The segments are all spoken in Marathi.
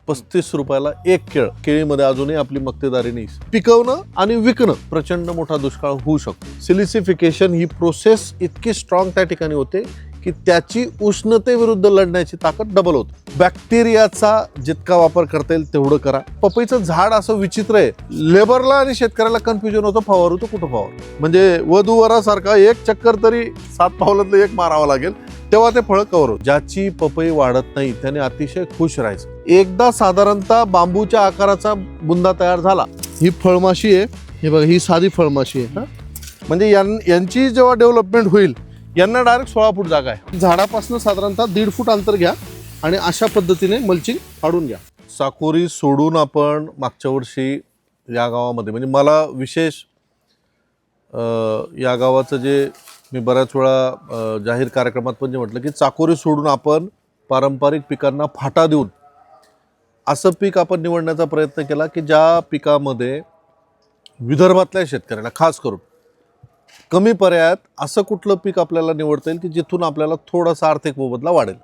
₹35 एक केळ. केळीमध्ये अजूनही आपली मक्तेदारी नाही. पिकवणं आणि विकणं प्रचंड मोठा दुष्काळ होऊ शकतो. सिलिसिफिकेशन ही प्रोसेस इतकी स्ट्रॉंग त्या ठिकाणी होते की त्याची उष्णतेविरुद्ध लढण्याची ताकद डबल होते. बॅक्टेरियाचा जितका वापर करता येईल तेवढं करा. पपईचं झाड असं विचित्र आहे, लेबरला आणि शेतकऱ्याला कन्फ्युजन होतं, फवारू तो कुठं फवारू. म्हणजे वधूवरासारखा एक चक्कर तरी 7 पावलातलं एक मारावं लागेल तेव्हा ते फळ कव्हर होतं. ज्याची पपई वाढत नाही त्याने अतिशय खुश राहायचं. एकदा साधारणतः बांबूच्या आकाराचा बुंदा तयार झाला. ही फळमाशी आहे, हे बघा, ही साधी फळमाशी आहे. म्हणजे यांची जेव्हा डेव्हलपमेंट होईल, यांना डायरेक्ट 16 फूट जागा आहे. झाडापासून साधारणतः 1.5 फूट अंतर घ्या आणि अशा पद्धतीने मल्चिंग काढून घ्या. चाकोरी सोडून आपण मागच्या वर्षी या गावामध्ये, म्हणजे मला विशेष या गावाचं जे मी बऱ्याच वेळा जाहीर कार्यक्रमात पण जे म्हटलं की चाकोरी सोडून आपण पारंपरिक पिकांना फाटा देऊन असं पीक आपण निवडण्याचा प्रयत्न केला की ज्या पिकामध्ये विदर्भातल्या शेतकऱ्यांना खास करून कमी पर्यायात असं कुठलं पीक आपल्याला निवडता येईल की जिथून आपल्याला थोडासा आर्थिक मोबदला वाढेल.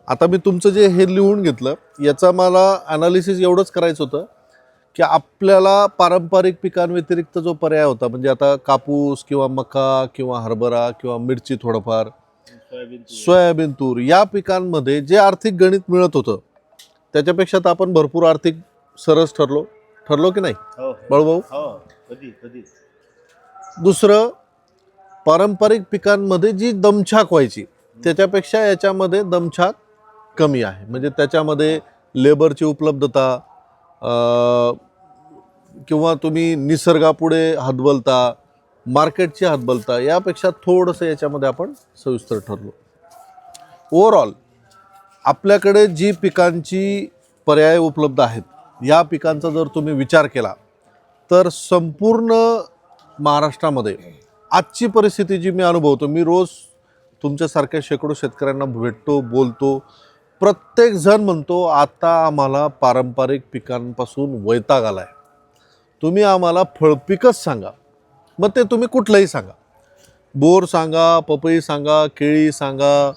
आता मी तुमचं जे हे लिहून घेतलं याचा मला ॲनालिसिस एवढंच करायचं होतं की आपल्याला पारंपरिक पिकांव्यतिरिक्त जो पर्याय होता, म्हणजे आता कापूस किंवा मका किंवा हरभरा किंवा मिरची, थोडंफार सोयाबीन, तूर, या पिकांमध्ये जे आर्थिक गणित मिळत होतं त्याच्यापेक्षा तर आपण भरपूर आर्थिक सरस ठरलो की नाही बळभाऊ? दुसरं, पारंपरिक पिकांमध्ये जी दमछाक व्हायची त्याच्यापेक्षा याच्यामध्ये दमछाक कमी आहे. म्हणजे त्याच्यामध्ये लेबरची उपलब्धता किंवा तुम्ही निसर्गापुढे हतबलता, मार्केटची हतबलता, यापेक्षा थोडंसं याच्यामध्ये आपण सविस्तर ठरलो. ओव्हरऑल आपल्याकडे जी पिकांची पर्याय उपलब्ध आहेत, या पिकांचा जर तुम्ही विचार केला तर संपूर्ण महाराष्ट्रामध्ये आजची परिस्थिती जी मी अनुभवतो, मी रोज तुमच्यासारख्या शेकडो शेतकऱ्यांना भेटतो, बोलतो, प्रत्येक जण म्हणतो आता आम्हाला पारंपरिक पिकांपासून वैताग आलाय, तुम्ही आम्हाला फळपिकच सांगा. मग ते तुम्ही कुठलंही सांगा, बोर सांगा, पपई सांगा, केळी सांगा,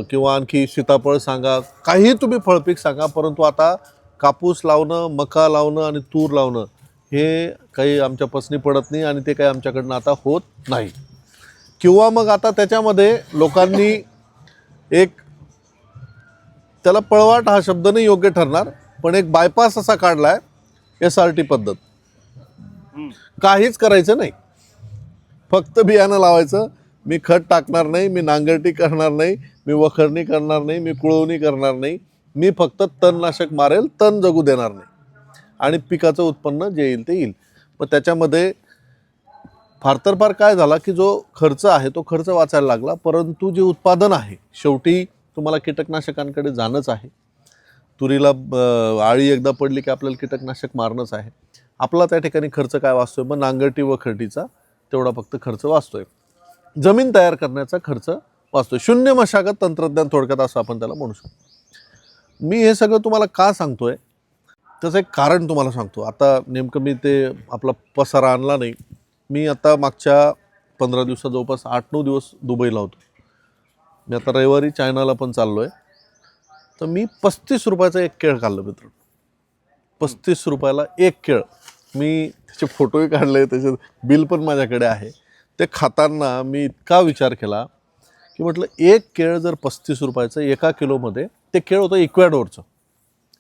किंवा आणखी सीताफळ सांगा, काही तुम्ही फळपीक सांगा, परंतु आता कापूस लावणं, मका लावणं आणि तूर लावणं हे काही आमच्या पसनी पडत नाही आणि ते काही आमच्याकडनं आता होत नाही. किंवा मग आता त्याच्यामध्ये लोकांनी एक, त्याला पळवाट हा शब्द नाही योग्य ठरणार, पण एक बायपास असा काढलाय, SRT पद्धत. काहीच करायचं नाही, फक्त बियाणं लावायचं. मी खत टाकणार नाही, मी नांगरटी करणार नाही, मी वखरणी करणार नाही, मी कुळवणी करणार नाही, मी फक्त तणनाशक मारेल, तण जगू देणार नाही आणि पिकाचं उत्पन्न जे येईल ते येईल. मग त्याच्यामध्ये फार तर फार काय झाला की जो खर्च आहे तो खर्च वाचायला लागला, परंतु जे उत्पादन आहे शेवटी तुम्हाला कीटकनाशकांकडे जाणंच आहे. तुरीला आळी एकदा पडली की आपल्याला कीटकनाशक मारणंच आहे. आपला त्या ठिकाणी खर्च काय वाचतोय? मग नांगरटी व खर्टीचा तेवढा फक्त खर्च वाचतोय, जमीन तयार करण्याचा खर्च वाचतोय. शून्य मशागत तंत्रज्ञान थोडक्यात असं आपण त्याला म्हणू शकतो. मी हे सगळं तुम्हाला का सांगतोय त्याचं एक कारण तुम्हाला सांगतो. आता नेमकं मी ते आपला पसारा आणला नाही. मी आता मागच्या 15 दिवसात जवळपास 8-9 दिवस दुबईला होतो. मी आता रविवारी चायनाला पण चाललो आहे. तर मी ₹35 एक केळ खाल्लं मित्र. ₹35 एक केळ. मी त्याचे फोटोही काढले, त्याचे बिल पण माझ्याकडे आहे. ते खाताना मी इतका विचार केला की म्हटलं एक केळ जर ₹35 एका किलोमध्ये, ते केळ होतं इक्वेडोरचं.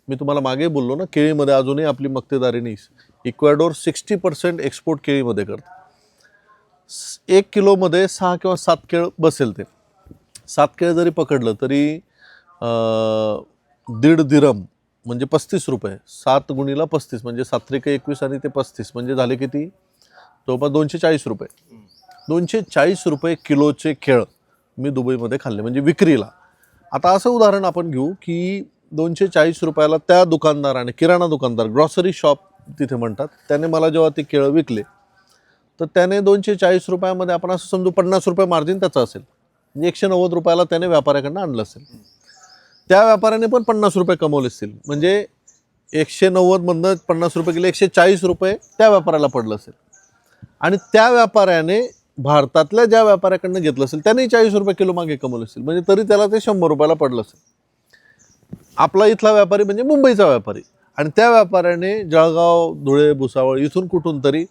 मी तुम्हाला मागे बोललो ना, केळीमध्ये अजूनही आपली मक्तेदारी नाही. इक्वेडोर 60% एक्सपोर्ट केळीमध्ये करतं. 1 किलोमध्ये 6 किंवा 7 केळ बसेल. ते 7 केळ जरी पकडलं तरी 1.5 दिरम म्हणजे ₹35. 7 गुणिला 35 म्हणजे 7 त्रिक 21 आणि ते 35 म्हणजे झाले किती? जवळपास ₹240. ₹240 किलोचे केळ मी दुबईमध्ये खाल्ले, म्हणजे विक्रीला. आता असं उदाहरण आपण घेऊ की ₹240 त्या दुकानदाराने, किराणा दुकानदार, ग्रॉसरी शॉप तिथे म्हणतात, त्याने मला जेव्हा ते केळं विकले तर त्याने ₹240 आपण असं समजू ₹50 मार्जिन त्याचं असेल, म्हणजे ₹190 त्याने व्यापाऱ्याकडनं आणलं असेल. त्या व्यापाऱ्याने पण ₹50 कमवले असतील, म्हणजे 190 मधनं ₹50 गेले, ₹140 त्या व्यापाऱ्याला पडलं असेल. आणि त्या व्यापाऱ्याने भारतातल्या ज्या व्यापाऱ्याकडनं घेतलं असेल त्याने ₹40 किलो मागे कमवले असेल, म्हणजे तरी त्याला ते ₹100 पडलं असेल. आपला इथला व्यापारी म्हणजे मुंबईचा व्यापारी, आणि त्या व्यापाऱ्याने जळगाव, धुळे, भुसावळ इथून कुठून तरी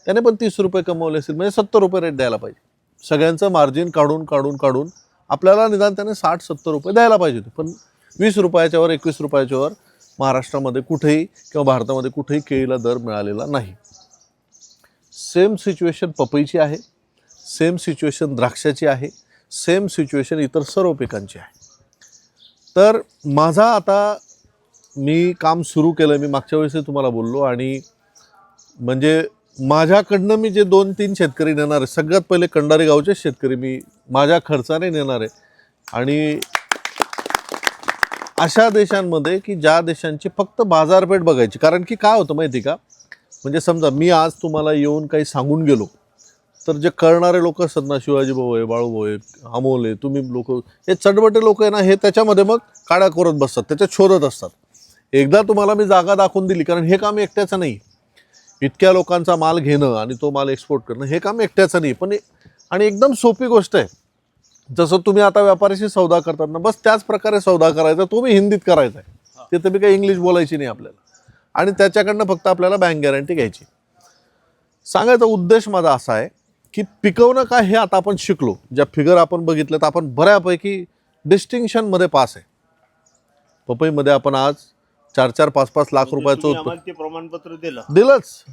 त्याने पण 30 रुपये कमवले असेल, म्हणजे 70 रुपये रेट द्यायला पाहिजे. सगळ्यांचं मार्जिन काढून काढून काढून आपल्याला निदान त्याने 60-70 रुपये द्यायला पाहिजे होते. पण 20 रुपयाच्या वर, 21 रुपयाच्या वर महाराष्ट्रामध्ये कुठेही किंवा भारतामध्ये कुठेही केळीला दर मिळालेला नाही. सेम सिच्युएशन पपईची आहे, सेम सिच्युएशन द्राक्षाची आहे, सेम सिच्युएशन इतर सर्व पिकांची आहे. तर माझा आता मी काम सुरू केलं, मी मागच्या वेळेसही तुम्हाला बोललो, आणि म्हणजे माझ्याकडनं मी जे 2-3 शेतकरी नेणार आहे, सगळ्यात पहिले कंडारी गावचे शेतकरी मी माझ्या खर्चाने नेणार आहे. आणि अशा देशांमध्ये की ज्या देशांची फक्त बाजारपेठ बघायची. कारण की काय होतं माहिती का, म्हणजे समजा मी आज तुम्हाला येऊन काही सांगून गेलो तर जे कळणारे लोक असतात ना, शिवाजी भाऊ आहे, बाळू भाऊ आहे, अमोल आहे, तुम्ही लोक, हे चटबटे लोक आहे ना, हे त्याच्यामध्ये मग काड्या करत बसतात, त्याच्यात शोधत असतात. एकदा तुम्हाला मी जागा दाखवून दिली, कारण हे काम एकट्याचं नाही, इतक्या लोकांचा माल घेणं आणि तो माल एक्सपोर्ट करणं हे काम एकट्याचं नाही. पण आणि एकदम सोपी गोष्ट आहे. जसं तुम्ही आता व्यापाऱ्याशी सौदा करतात ना, बस त्याच प्रकारे सौदा करायचा, तो मी हिंदीत करायचा आहे, तिथे मी काही इंग्लिश बोलायची नाही आपल्याला, आणि त्याच्याकडनं फक्त आपल्याला बँक गॅरंटी घ्यायची. सांगायचा उद्देश माझा असा आहे की पिकवणं काय हे आता आपण शिकलो, ज्या फिगर आपण बघितलं तर आपण बऱ्यापैकी डिस्टिंक्शनमध्ये पास आहे. पपईमध्ये आपण आज 4-4, 5-5 लाख रुपयाचं प्रमाणपत्र दिलंच,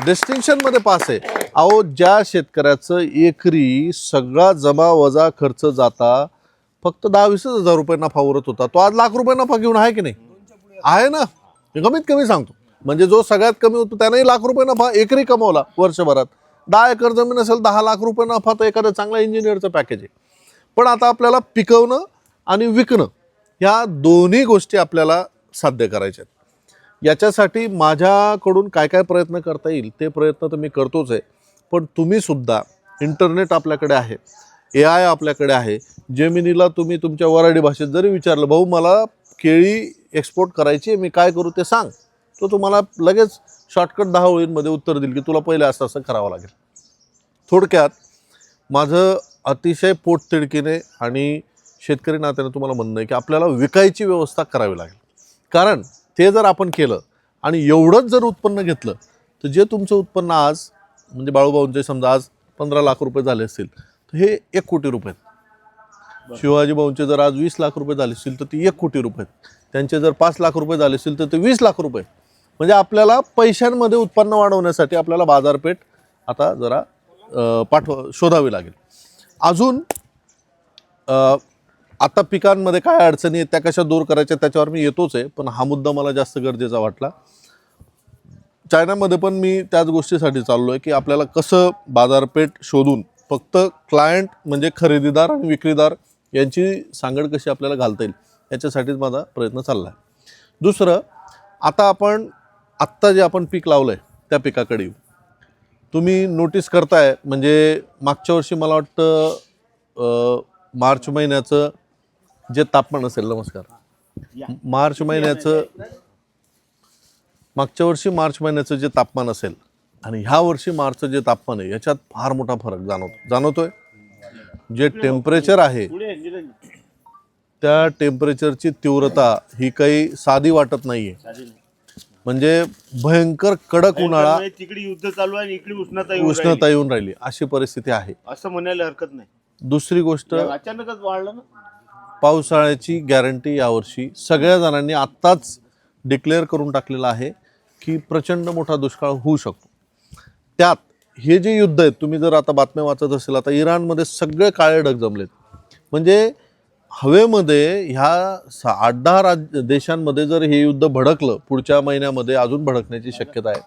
डिस्टिंक्शनमध्ये पास आहे. अहो, ज्या शेतकऱ्याचं एकरी सगळा जमा वजा खर्च जाता फक्त 10-20 हजार रुपये नफा उरत होता, तो आज लाख रुपये नफा घेऊन आहे की नाही? आहे ना. कमीत कमी सांगतो, म्हणजे जो सगळ्यात कमी होतो त्यानेही लाख रुपये नफा एकरी कमवला वर्षभरात. 10 एकर जमीन असेल, 10 लाख रुपये नफा तर एखाद्या चांगल्या इंजिनियरचं पॅकेज आहे. पण आता आपल्याला पिकवणं आणि विकणं ह्या दोन्ही गोष्टी आपल्याला साध्य करायच्या आहेत. याच्यासाठी माझ्याकडून काय काय प्रयत्न करता येईल ते प्रयत्न तर मी करतोच आहे. पण तुम्हीसुद्धा, इंटरनेट आपल्याकडे आहे, AI आपल्याकडे आहे. जेमिनीला तुम्ही तुमच्या वऱ्हाडी भाषेत जरी विचारलं, भाऊ मला केळी एक्सपोर्ट करायची आहे, मी काय करू ते सांग, तो तुम्हाला लगेच शॉर्टकट 10 ओळींमध्ये उत्तर देईल की तुला पहिले असं असं करावं लागेल. थोडक्यात माझं अतिशय पोटतिडकीने आणि शेतकरी नात्याने तुम्हाला म्हणणं आहे की आपल्याला विकायची व्यवस्था करावी लागेल. कारण ते जर आपण केलं आणि एवढंच जर उत्पन्न घेतलं तर जे तुमचं उत्पन्न आज, म्हणजे बाळूभाऊंचे समजा आज 15 लाख रुपये झाले असतील तर हे 1 कोटी रुपये. शिवाजी भाऊंचे जर आज 20 लाख रुपये झाले असतील तर ते 1 कोटी रुपये. त्यांचे जर 5 लाख रुपये झाले असतील तर ते 20 लाख रुपये. म्हणजे आपल्याला पैशांमध्ये उत्पन्न वाढवण्यासाठी आपल्याला बाजारपेठ आता जरा शोधावी लागेल. अजून आता पिकांमध्ये काय अडचणी आहेत त्या कशा दूर करायच्या त्याच्यावर मी येतोच आहे, पण हा मुद्दा मला जास्त गरजेचा वाटला. चायनामध्ये पण मी त्याच गोष्टीसाठी चाललो आहे की आपल्याला कसं बाजारपेठ शोधून फक्त क्लायंट म्हणजे खरेदीदार आणि विक्रीदार यांची सांगड कशी आपल्याला घालता येईल याच्यासाठीच माझा प्रयत्न चालला आहे. दुसरं, आता आपण आत्ता जे आपण पीक लावलं आहे त्या पिकाकडे येऊ. तुम्ही नोटीस करताय, म्हणजे मागच्या वर्षी मला वाटतं मार्च महिन्याचं जे तापमान असेल, मार्च महिन्याचं, मागच्या वर्षी मार्च महिन्याचं जे तापमान असेल आणि ह्या वर्षी मार्चचं जे तापमान आहे याच्यात फार मोठा फरक जाणवतोय. जे टेम्परेचर आहे त्या टेम्परेचरची तीव्रता ही काही साधी वाटत नाहीये. म्हणजे भयंकर कडक उन्हाळा, तिकडे युद्ध चालू आहे, इकडे उष्णता येऊन राहिली अशी परिस्थिती आहे, असं म्हणायला हरकत नाही. दुसरी गोष्ट, अचानकच वाढलं ना. पावसाळ्याची गॅरंटी यावर्षी सगळ्या जणांनी आत्ताच डिक्लेअर करून टाकलेलं आहे की प्रचंड मोठा दुष्काळ होऊ शकतो. त्यात हे जे युद्ध आहेत, तुम्ही जर आता बातम्या वाचत असेल, आता इराणमध्ये सगळे काळे ढग जमलेत. म्हणजे हवेमध्ये ह्या 8-10 देशांमध्ये जर हे युद्ध भडकलं, पुढच्या महिन्यामध्ये अजून भडकण्याची शक्यता आहे,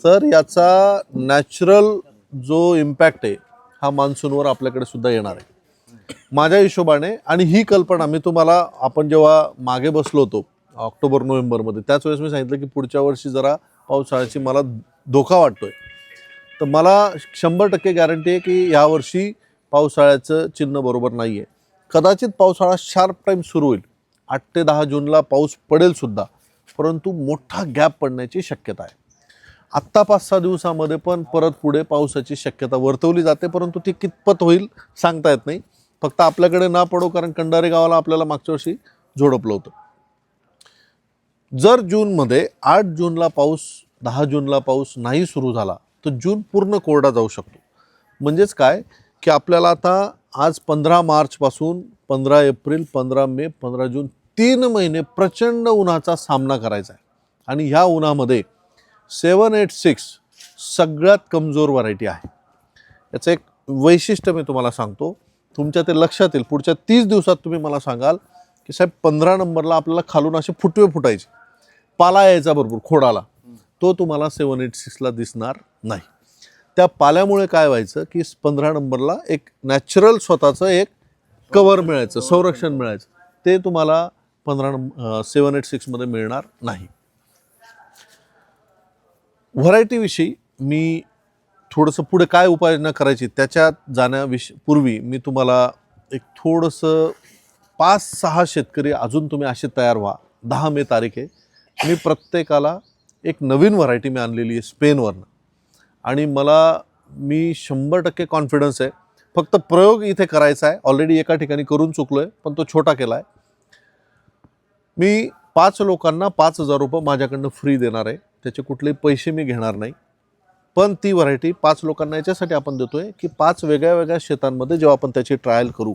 तर याचा नॅचरल जो इम्पॅक्ट आहे हा मान्सूनवर आपल्याकडे सुद्धा येणार आहे माझ्या हिशोबाने. आणि ही कल्पना मी तुम्हाला, आपण जेव्हा मागे बसलो होतो ऑक्टोबर-नोव्हेंबरमध्ये, त्याच वेळेस मी सांगितलं की पुढच्या वर्षी जरा पावसाळ्याची मला धोका वाटतोय. तर मला 100% गॅरंटी आहे की यावर्षी पावसाळ्याचं चिन्ह बरोबर नाही आहे. कदाचित पावसाळा शार्प टाईम सुरू होईल, 8 ते 10 जूनला पाऊस पडेल सुद्धा, परंतु मोठा गॅप पडण्याची शक्यता आहे. आत्ता 5-6 दिवसामध्ये पण परत पुढे पावसाची शक्यता वर्तवली जाते, परंतु ती कितपत होईल सांगता येत नाही. फक्त आपल्याकडे ना पडो, कारण कंडारी गावाला आपल्याला मागच्या वर्षी झोडपलं होतं. जर जूनमध्ये 8 जूनला पाऊस 10 जूनला पाऊस नाही सुरू झाला तर जून पूर्ण कोरडा जाऊ शकतो. म्हणजेच काय की आपल्याला आता आज 15 मार्चपासून 15 एप्रिल 15 मे 15 जून 3 महिने प्रचंड उन्हाचा सामना करायचा आहे. आणि ह्या उन्हामध्ये 786 सगळ्यात कमजोर व्हरायटी आहे. याचं एक वैशिष्ट्य मी तुम्हाला सांगतो, तुमच्या ते लक्षात येईल. पुढच्या 30 दिवसात तुम्ही मला सांगाल की साहेब 15 नंबरला आपल्याला खालून असे फुटवे फुटायचे, पाला यायचा भरपूर खोडाला, तो तुम्हाला 786ला दिसणार नाही. त्या पाल्यामुळे काय व्हायचं की 15 नंबरला एक नॅचरल स्वतःचं एक कव्हर मिळायचं, संरक्षण मिळायचं, ते तुम्हाला 786मध्ये मिळणार नाही. व्हरायटीविषयी मी थोडंसं पुढे काय उपाययोजना करायची त्याच्यात पूर्वी मी तुम्हाला एक थोडंसं 5-6 शेतकरी अजून तुम्ही असे तयार व्हा. 10 मे तारीख आहे. मी प्रत्येकाला एक नवीन व्हरायटी मी आणलेली आहे स्पेनवरनं, आणि मी 100% कॉन्फिडन्स आहे. फक्त प्रयोग इथे करायचा आहे. ऑलरेडी एका ठिकाणी करून चुकलो आहे, पण तो छोटा केला आहे. मी 5 लोकांना 5,000 रुपये माझ्याकडनं फ्री देणार आहे. त्याचे कुठलेही पैसे मी घेणार नाही. पण ती व्हरायटी 5 लोकांना याच्यासाठी आपण देतोय की 5 वेगळ्या वेगळ्या शेतांमध्ये जेव्हा आपण त्याची ट्रायल करू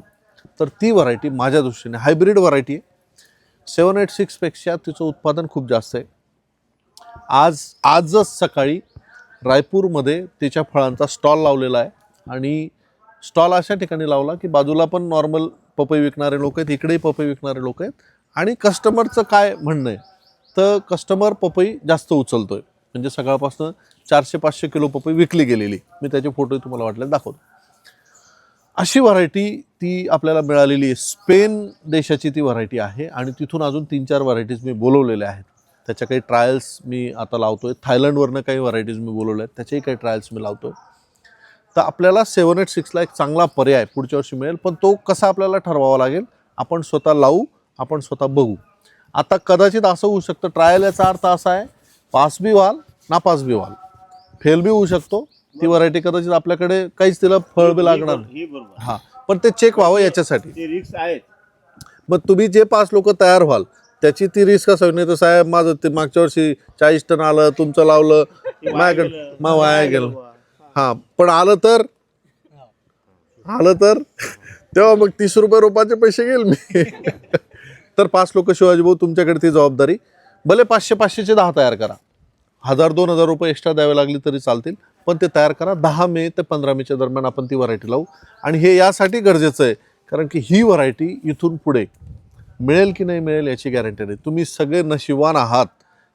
तर ती व्हरायटी माझ्या दृष्टीने हायब्रिड व्हरायटी आहे. 786पेक्षा तिचं उत्पादन खूप जास्त आहे. आजच सकाळी रायपूरमध्ये तिच्या फळांचा स्टॉल लावलेला आहे. आणि स्टॉल अशा ठिकाणी लावला की बाजूला पण नॉर्मल पपई विकणारे लोक आहेत, इकडेही पपई विकणारे लोक आहेत. आणि कस्टमरचं काय म्हणणं आहे तर कस्टमर पपई जास्त उचलतोय. म्हणजे सकाळपासून 400-500 किलो पपई विकली गेलेली. मी त्याचे फोटो तुम्हाला वाटले दाखवतो. अशी व्हरायटी ती आपल्याला मिळालेली आहे. स्पेन देशाची ती व्हरायटी आहे. आणि तिथून अजून 3-4 व्हरायटीज मी बोलवलेल्या आहेत. त्याच्या काही ट्रायल्स मी आता लावतोय. थायलंडवरनं काही व्हरायटीज मी बोलवल्या आहेत, त्याच्याही काही ट्रायल्स मी लावतोय. तर आपल्याला 786ला एक चांगला पर्याय पुढच्या वर्षी मिळेल. पण तो कसा आपल्याला ठरवावा लागेल, आपण स्वतः लावू, आपण स्वतः बघू. आता कदाचित असं होऊ शकतं, ट्रायल याचा अर्थ असा आहे पास बी व्हाल नापास बी व्हाल, फेल बी होऊ शकतो. ती व्हरायटी कदाचित आपल्याकडे काहीच तिला फळ बी लागणार नाही. हां, पण ते चेक व्हावं याच्यासाठी रिक्स आहेत. मग तुम्ही जे 5 लोक तयार व्हाल त्याची ती रिस्क असावी. नाही तर साहेब माझं ते मागच्या वर्षी 40 टन आलं, तुमचं लावलं, माझ्याकडे मग वाया गेलं. हां, पण आलं तर तेव्हा मग 30 रुपये रोपाचे पैसे घेईल मी. तर 5 लोक शिवाजी भाऊ तुमच्याकडे ती जबाबदारी. भले 500-500चे 10 तयार करा, 1,000-2,000 रुपये एक्स्ट्रा द्यावे लागले तरी चालतील, पण ते तयार करा. 10 मे ते 15 मेच्या दरम्यान आपण ती व्हरायटी लावू. आणि हे यासाठी गरजेचं आहे कारण की ही व्हरायटी इथून पुढे मिळेल की नाही मिळेल याची गॅरंटी नाही. तुम्ही सगळे नशिबान आहात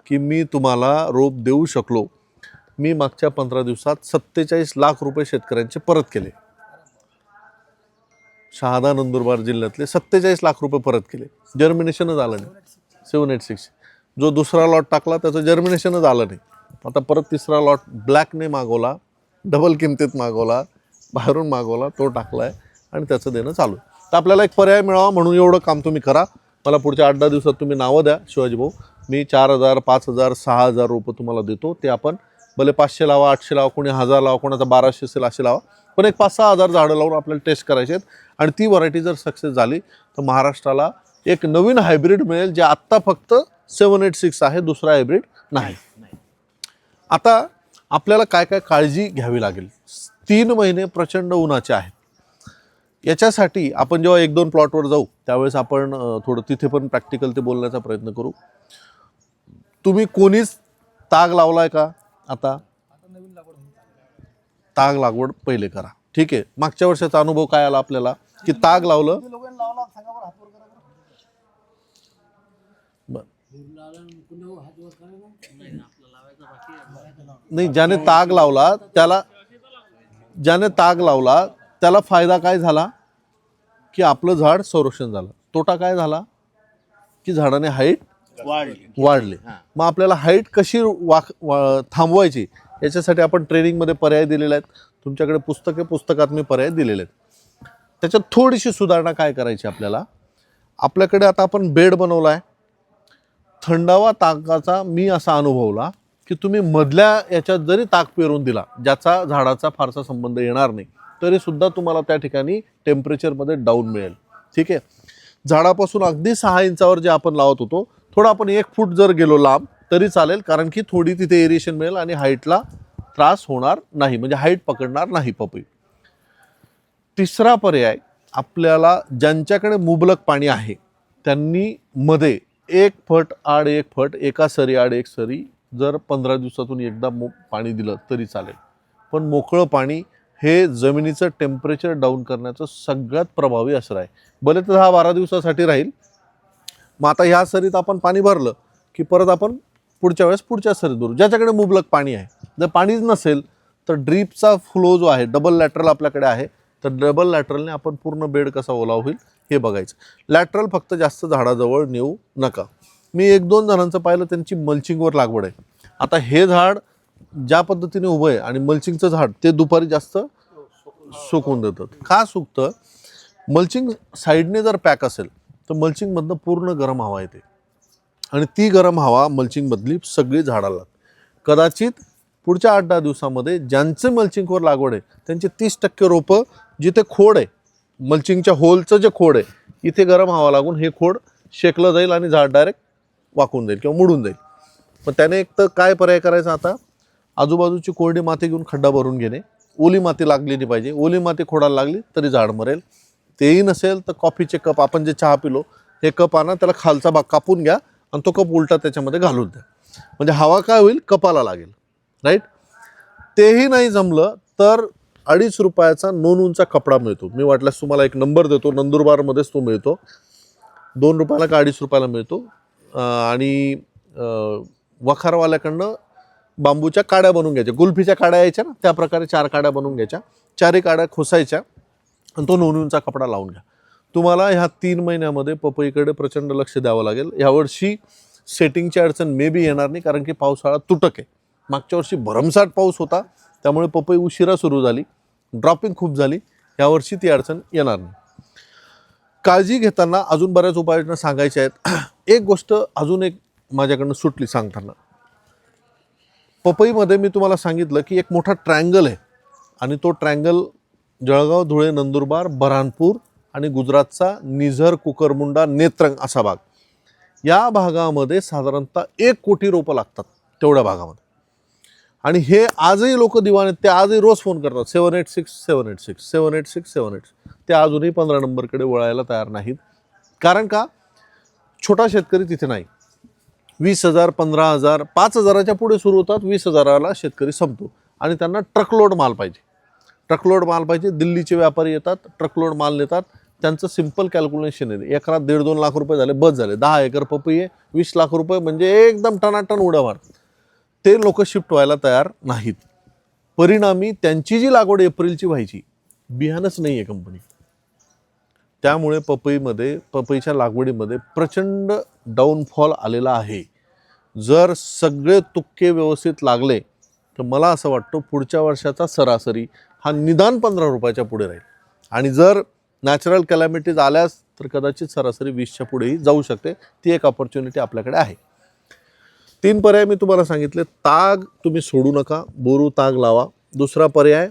की मी तुम्हाला रोप देऊ शकलो. मी मागच्या 15 दिवसात 47 लाख रुपये शेतकऱ्यांचे परत केले. शहादा नंदुरबार जिल्ह्यातले 47 लाख रुपये परत केले. जर्मिनेशनच आलं नाही. 786 जो दुसरा लॉट टाकला त्याचं जर्मिनेशनच आलं नाही. आता परत तिसरा लॉट ब्लॅकने मागवला, डबल किमतीत मागवला, बाहेरून मागवला, तो टाकलाय आणि त्याचं देणं चालू आहे. तर आपल्याला एक पर्याय मिळावा म्हणून एवढं काम तुम्ही करा. मला पुढच्या 8-10 दिवसात तुम्ही नावं द्या शिवाजी भाऊ. मी 4,000, 5,000, 6,000 रुपये तुम्हाला देतो. ते आपण भले 500 लावा, 800 लावा, कोणी 1,000 लावा, कोणाचा 1200 असेल असे लावा, पण एक 5-6 हजार झाडं लावून आपल्याला टेस्ट करायचे आहेत. आणि ती व्हरायटी जर सक्सेस झाली तर महाराष्ट्राला एक नवीन हायब्रिड मिळेल जे आत्ता फक्त 786 आहे, दुसरा हायब्रिड नाही. आता आपल्याला काय काय काळजी घ्यावी लागेल. 3 महिने प्रचंड उन्हाचे आहेत. याच्यासाठी आपण जेव्हा 1-2 प्लॉटवर जाऊ त्यावेळेस आपण थोडं तिथे पण प्रॅक्टिकल ते बोलण्याचा प्रयत्न करू. तुम्ही कोणीच ताग लावलाय का? आता ताग लागवड पहिले करा. ठीक आहे, मागच्या वर्षाचा अनुभव काय आला आपल्याला की ताग लावलं. नाही, ज्याने ताग लावला त्याला फायदा काय झाला की आपलं झाड संरक्षण झालं. तोटा काय झाला की झाडाने हाईट वाढली. मग आपल्याला हाईट कशी थांबवायची याच्यासाठी आपण ट्रेनिंगमध्ये पर्याय दिलेले आहेत. तुमच्याकडे पुस्तकात मी पर्याय दिलेले आहेत. त्याच्यात थोडीशी सुधारणा काय करायची आपल्याकडे आता आपण बेड बनवला आहे. थंडावा ताकाचा मी असा अनुभवला की तुम्ही मधल्या याच्यात जरी ताक पेरून दिला ज्याचा झाडाचा फारसा संबंध येणार नाही तरी सुद्धा तुम्हाला त्या ठिकाणी टेम्परेचरमध्ये डाऊन मिळेल. ठीक आहे, झाडापासून अगदी 6 इंचावर जे आपण लावत होतो, थोडं आपण 1 फूट जर गेलो लांब तरी चालेल, कारण की थोडी तिथे एरिएशन मिळेल आणि हाईटला त्रास होणार नाही, म्हणजे हाईट पकडणार नाही पपई. तिसरा पर्याय, आपल्याला ज्यांच्याकडे मुबलक पाणी आहे त्यांनी मध्ये 1 फट आड 1 फट, एका सरी आड एक सरी जर 15 दिवसातून एकदा पाणी दिलं तरी चालेल. पण मोकळं पाणी हे जमिनीचं टेम्परेचर डाऊन करण्याचं सगळ्यात प्रभावी असर आहे. भले तर 10-12 दिवसासाठी राहील. मग आता ह्या सरीत आपण पाणी भरलं की परत आपण पुढच्या वेळेस पुढच्या सरीत भरू. ज्याच्याकडे मुबलक पाणी आहे, जर पाणीच नसेल तर ड्रीपचा फ्लो जो आहे, डबल लॅटरल आपल्याकडे आहे, तर डबल लॅटरलने आपण पूर्ण बेड कसा ओला होईल हे बघायचं. लॅटरल फक्त जास्त झाडाजवळ नेऊ नका. मी 1-2 जणांचं पाहिलं, त्यांची मल्चिंगवर लागवड आहे. आता हे झाड ज्या पद्धतीने उभं आहे आणि मल्चिंगचं झाड ते दुपारी जास्त सुकून देतात. का सुकतं? मल्चिंग साईडने जर पॅक असेल तर मल्चिंगमधनं पूर्ण गरम हवा येते आणि ती गरम हवा मल्चिंगमधली सगळी झाडाला लागते. कदाचित पुढच्या 8-10 दिवसामध्ये ज्यांचे मल्चिंगवर लागवड आहे त्यांचे 30% रोपं जिथे खोड आहे, मल्चिंगच्या होलचं जे खोड आहे, इथे गरम हवा लागून हे खोड शेकलं जाईल आणि झाड डायरेक्ट वाकून जाईल किंवा मुडून जाईल. पण त्याने एक तर काय पर्याय करायचा, आता आजूबाजूची कोरडी माती घेऊन खड्डा भरून घेणे. ओली माती लागली नाही पाहिजे. ओली माती खोडाला लागली तरी झाड मरेल. तेही नसेल तर कॉफीचे कप, आपण जे चहा पिलो हे कप आणा, त्याला खालचा भाग कापून घ्या आणि तो कप उलटा त्याच्यामध्ये घालून द्या. म्हणजे हवा काय होईल, कपाला लागेल. राईट. तेही नाही जमलं तर 2.5 रुपयाचा नोनूनचा कपडा मिळतो. मी वाटल्यास तुम्हाला एक नंबर देतो, नंदुरबारमध्येच तो मिळतो. 2 रुपयाला का 2.5 रुपयाला मिळतो. आणि वखारवाल्याकडनं बांबूच्या काड्या बनवून घ्यायच्या, गुल्फीच्या काड्या यायच्या ना, त्या प्रकारे 4 काड्या बनवून घ्यायच्या. 4ही काड्या खोसायच्या आणि तो नोनूनचा कपडा लावून घ्या. तुम्हाला ह्या 3 महिन्यामध्ये पपईकडे प्रचंड लक्ष द्यावं लागेल. यावर्षी सेटिंगची अडचण मे बी येणार नाही, कारण की पावसाळा तुटक आहे. मागच्या वर्षी भरमसाठ पाऊस होता, त्यामुळे पपई उशिरा सुरू झाली, ड्रॉपिंग खूप झाली. यावर्षी ती अडचण येणार नाही. काळजी घेताना अजून बऱ्याच उपाययोजना सांगायच्या आहेत. एक गोष्ट अजून एक माझ्याकडनं सुटली सांगताना. पपईमध्ये मी तुम्हाला सांगितलं की एक मोठा ट्रायंगल आहे आणि तो ट्रायंगल जळगाव, धुळे, नंदुरबार, बऱ्हाणपूर आणि गुजरातचा निझर, कुकरमुंडा, नेत्रंग असा भाग. या भागामध्ये साधारणतः 1 कोटी रोपं लागतात तेवढ्या भागामध्ये. आणि हे आजही लोक दिवाण आहेत, ते आजही रोज फोन करतात 786 786 786 786. ते अजूनही 15 नंबरकडे वळायला तयार नाहीत. कारण का? छोटा शेतकरी तिथे नाही. 20,000, 15,000, 5,000च्या पुढे सुरू होतात. 20,000ला शेतकरी संपतो आणि त्यांना ट्रकलोड माल पाहिजे. ट्रकलोड माल पाहिजे. दिल्लीचे व्यापारी येतात, ट्रकलोड माल नेतात. त्यांचं सिम्पल कॅल्क्युलेशन आहे, एकरात 1.5-2 लाख रुपये झाले, बस झाले. 10 एकर पपई आहे, 20 लाख रुपये, म्हणजे एकदम टनाटन उड्या मारतात. ते लोक शिफ्ट व्हायला तयार नाहीत. परिणामी त्यांची जी लागवड एप्रिलची व्हायची, बियाणंच नाही आहे कंपनी. त्यामुळे पपईच्या लागवडीमध्ये प्रचंड डाऊनफॉल आलेला आहे. जर सगळे तुक्के व्यवस्थित लागले तर मला असं वाटतं पुढच्या वर्षाचा सरासरी हा निदान 15 रुपयाच्या पुढे राहील. आणि जर नॅचरल कॅलॅमिटीज आल्यास तर कदाचित सरासरी 20च्या पुढेही जाऊ शकते. ती एक ऑपॉर्च्युनिटी आपल्याकडे आहे. 3 पर्याय मी तुम्हाला सांगितले. ताग तुम्ही सोडू नका, बोरू ताग लावा. दुसरा पर्याय,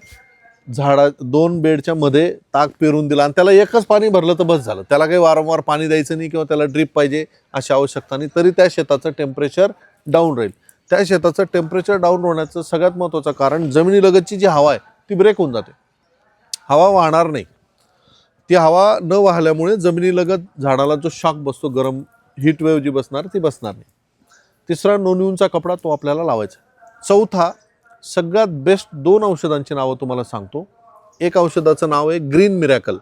2 बेडच्या मध्ये ताग पेरून दिला आणि त्याला एकच पाणी भरलं तर बस झालं. त्याला काही वारंवार पाणी द्यायचं नाही किंवा त्याला ड्रीप पाहिजे अशी आवश्यकता नाही. तरी त्या शेताचं टेम्परेचर डाऊन राहील. त्या शेताचं टेम्परेचर डाऊन होण्याचं सगळ्यात महत्त्वाचं कारण, जमिनीलगतची जी हवा आहे ती ब्रेक होऊन जाते. हवा वाहणार नाही. ती हवा न वाहल्यामुळे जमिनीलगत झाडाला जो शॉक बसतो, गरम हीट वेव्ह जी बसणार ती बसणार नाही. तिसरा, नोनियूनचा कपडा, तो आपल्याला लावायचा. चौथा, सगळ्यात बेस्ट 2 औषधांची नावं तुम्हाला सांगतो. एक औषधाचं नाव आहे ग्रीन मिरॅकल.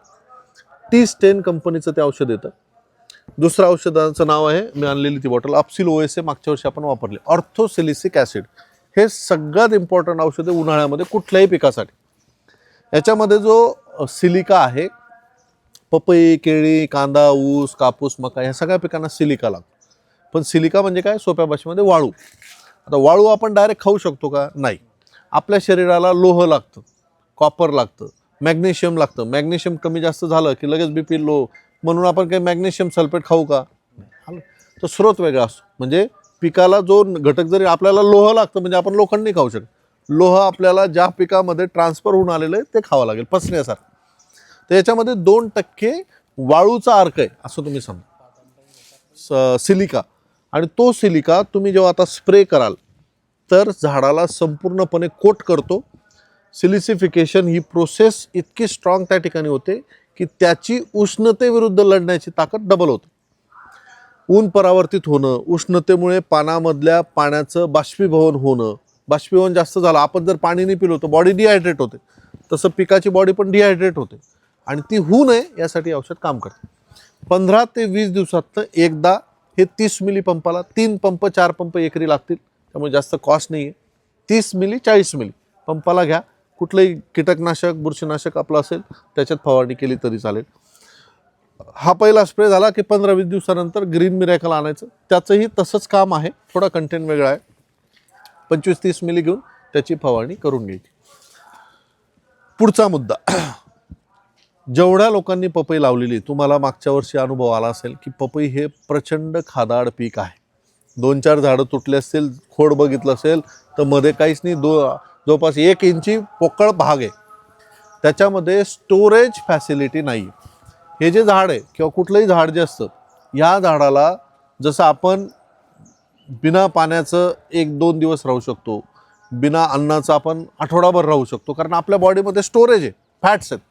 T10 कंपनीचं ते औषध येतं. दुसरं औषधाचं नाव आहे, मी आणलेली ती बॉटल, अपसिल OSA, मागच्या वर्षी आपण वापरले. ऑर्थोसिलिसिक ॲसिड. हे सगळ्यात इम्पॉर्टंट औषध आहे उन्हाळ्यामध्ये कुठल्याही पिकासाठी. याच्यामध्ये जो सिलिका आहे, पपई, केळी, कांदा, ऊस, कापूस, मका या सगळ्या पिकांना सिलिका लागतो. पण सिलिका म्हणजे काय? सोप्या भाषेमध्ये वाळू. आता वाळू आपण डायरेक्ट खाऊ शकतो का? नाही. आपल्या शरीराला लोह लागतं, कॉपर लागतं, मॅग्नेशियम लागतं. मॅग्नेशियम कमी जास्त झालं की लगेच BP लो. म्हणून आपण काही मॅग्नेशियम सल्फेट खाऊ का? तो स्रोत वेगळा असतो. म्हणजे पिकाला जो घटक, जरी आपल्याला लोह लागतं म्हणजे आपण लोखंड नाही खाऊ शकत. लोह आपल्याला ज्या पिकामध्ये ट्रान्सफर होऊन आलेलं आहे ते खावं लागेल पचण्यासारखं. तर याच्यामध्ये 2% वाळूचा अर्क आहे असं तुम्ही समजा, सिलिका, आणि तो सिलिका तुम्ही जेव्हा आता स्प्रे कराल तर झाडाला संपूर्णपणे कोट करतो. सिलिसिफिकेशन ही प्रोसेस इतकी स्ट्रॉंग त्या ठिकाणी होते की त्याची उष्णतेविरुद्ध लढण्याची ताकद डबल होते. ऊन परावर्तित होणं, उष्णतेमुळे पानामधल्या पाण्याचं बाष्पीभवन होणं, बाष्पीभवन जास्त झालं, आपण जर पाणी नाही पिलो तर बॉडी डिहायड्रेट होते, तसं पिकाची बॉडी पण डिहायड्रेट होते आणि ती होऊ नये यासाठी औषध काम करते. 15 ते 20 दिवसातनं एकदा हे 30 मिली पंपाला 3 पंप 4 पंप एकरी लागतील, त्यामुळे जास्त कॉस्ट नाही आहे. 30 मिली 40 मिली पंपाला घ्या. कुठलंही कीटकनाशक बुरशीनाशक आपलं असेल त्याच्यात फवारणी केली तरी चालेल. हा पहिला स्प्रे झाला की 15-20 दिवसानंतर ग्रीन मिरॅकल आणायचं, त्याचंही तसंच काम आहे, थोडा कंटेंट वेगळा आहे. 25-30 मिली घेऊन त्याची फवारणी करून घ्यायची. पुढचा मुद्दा, जेवढ्या लोकांनी पपई लावलेली, तुम्हाला मागच्या वर्षी अनुभव आला असेल की पपई हे प्रचंड खादाड पीक आहे. 2-4 झाडं तुटले असतील, खोड बघितलं असेल तर मध्ये काहीच नाही, जवळपास 1 इंची पोकळ भाग आहे, त्याच्यामध्ये स्टोरेज फॅसिलिटी नाही. हे जे झाड आहे किंवा कुठलंही झाड जे असतं, या झाडाला जसं आपण बिना पाण्याचं 1-2 दिवस राहू शकतो, बिना अन्नाचं आपण आठवडाभर राहू शकतो, कारण आपल्या बॉडीमध्ये स्टोरेज आहे, फॅट्स आहेत.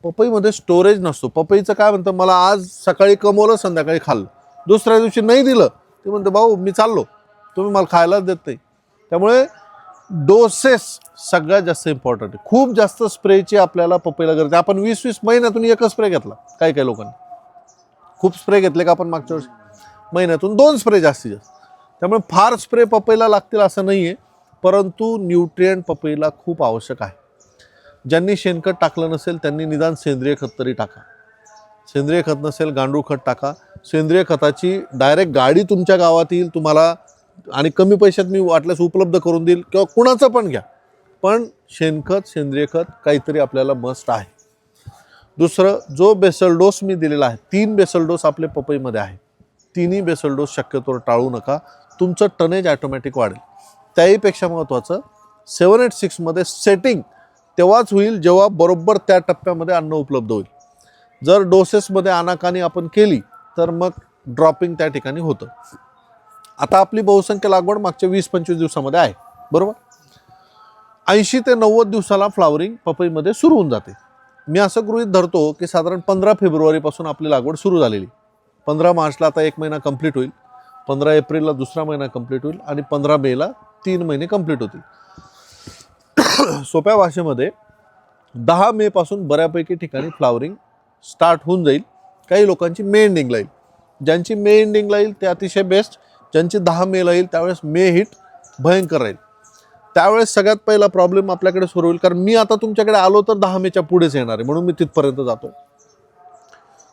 पपईमध्ये स्टोरेज नसतो. पपईचं काय म्हणतं, मला आज सकाळी कमवलं संध्याकाळी खाल्लं, दुसऱ्या दिवशी नाही दिलं ते म्हणतं भाऊ मी चाललो, तुम्ही मला खायलाच देत नाही. त्यामुळे डोसेस सगळ्यात जास्त इम्पॉर्टंट आहे. खूप जास्त स्प्रेची आपल्याला पपईला गरज आहे. आपण 20-20 महिन्यातून एकच स्प्रे घेतला, काही काही लोकांनी खूप स्प्रे घेतले का आपण मागच्या वर्षी, महिन्यातून 2 स्प्रे जास्तीत जास्त. त्यामुळे फार स्प्रे पपईला लागतील असं नाही आहे, परंतु न्यूट्रिएंट पपईला खूप आवश्यक आहे. ज्यांनी शेणखत टाकलं नसेल त्यांनी निदान सेंद्रिय खत तरी टाका. सेंद्रिय खत नसेल गांडूळ खत टाका. सेंद्रिय खताची डायरेक्ट गाडी तुमच्या गावात येईल तुम्हाला, आणि कमी पैशात मी वाटल्यास उपलब्ध करून देईल, किंवा कुणाचं पण घ्या, पण शेणखत सेंद्रिय खत काहीतरी आपल्याला मस्ट आहे. दुसरं, जो बेसल डोस मी दिलेला आहे, 3 बेसल डोस आपले पपईमध्ये आहे, 3ही बेसल डोस शक्यतोवर टाळू नका, तुमचं टनेज ॲटोमॅटिक वाढेल. त्याहीपेक्षा महत्त्वाचं, 786 मध्ये सेटिंग तेव्हाच होईल जेव्हा बरोबर त्या टप्प्यामध्ये अन्न उपलब्ध होईल. जर डोसेसमध्ये आनाकानी आपण केली तर मग ड्रॉपिंग त्या ठिकाणी होतं. आता आपली बहुसंख्य लागवड मागच्या 20-25 दिवसामध्ये आहे, बरोबर. 80 ते 90 दिवसाला फ्लावरिंग पपईमध्ये सुरू होऊन जाते. मी असं गृहीत धरतो की साधारण 15 फेब्रुवारीपासून आपली लागवड सुरू झालेली. 15 मार्चला आता 1 महिना कंप्लीट होईल, 15 एप्रिलला दुसरा महिना कंप्लीट होईल आणि 15 मेला 3 महिने कंप्लीट होतील. सोप्या भाषेमध्ये 10 मे पासून बऱ्यापैकी ठिकाणी फ्लावरिंग स्टार्ट होऊन जाईल. काही लोकांची मे एंडिंगला येईल, ज्यांची मे एंडिंगला येईल ते अतिशय बेस्ट. ज्यांची 10 मेला येईल त्यावेळेस मे हिट भयंकर राहील. त्यावेळेस सगळ्यात पहिला प्रॉब्लेम आपल्याकडे सुरू होईल, कारण मी आता तुमच्याकडे आलो तर 10 मेच्या पुढेच येणार आहे, म्हणून मी तिथपर्यंत जातो.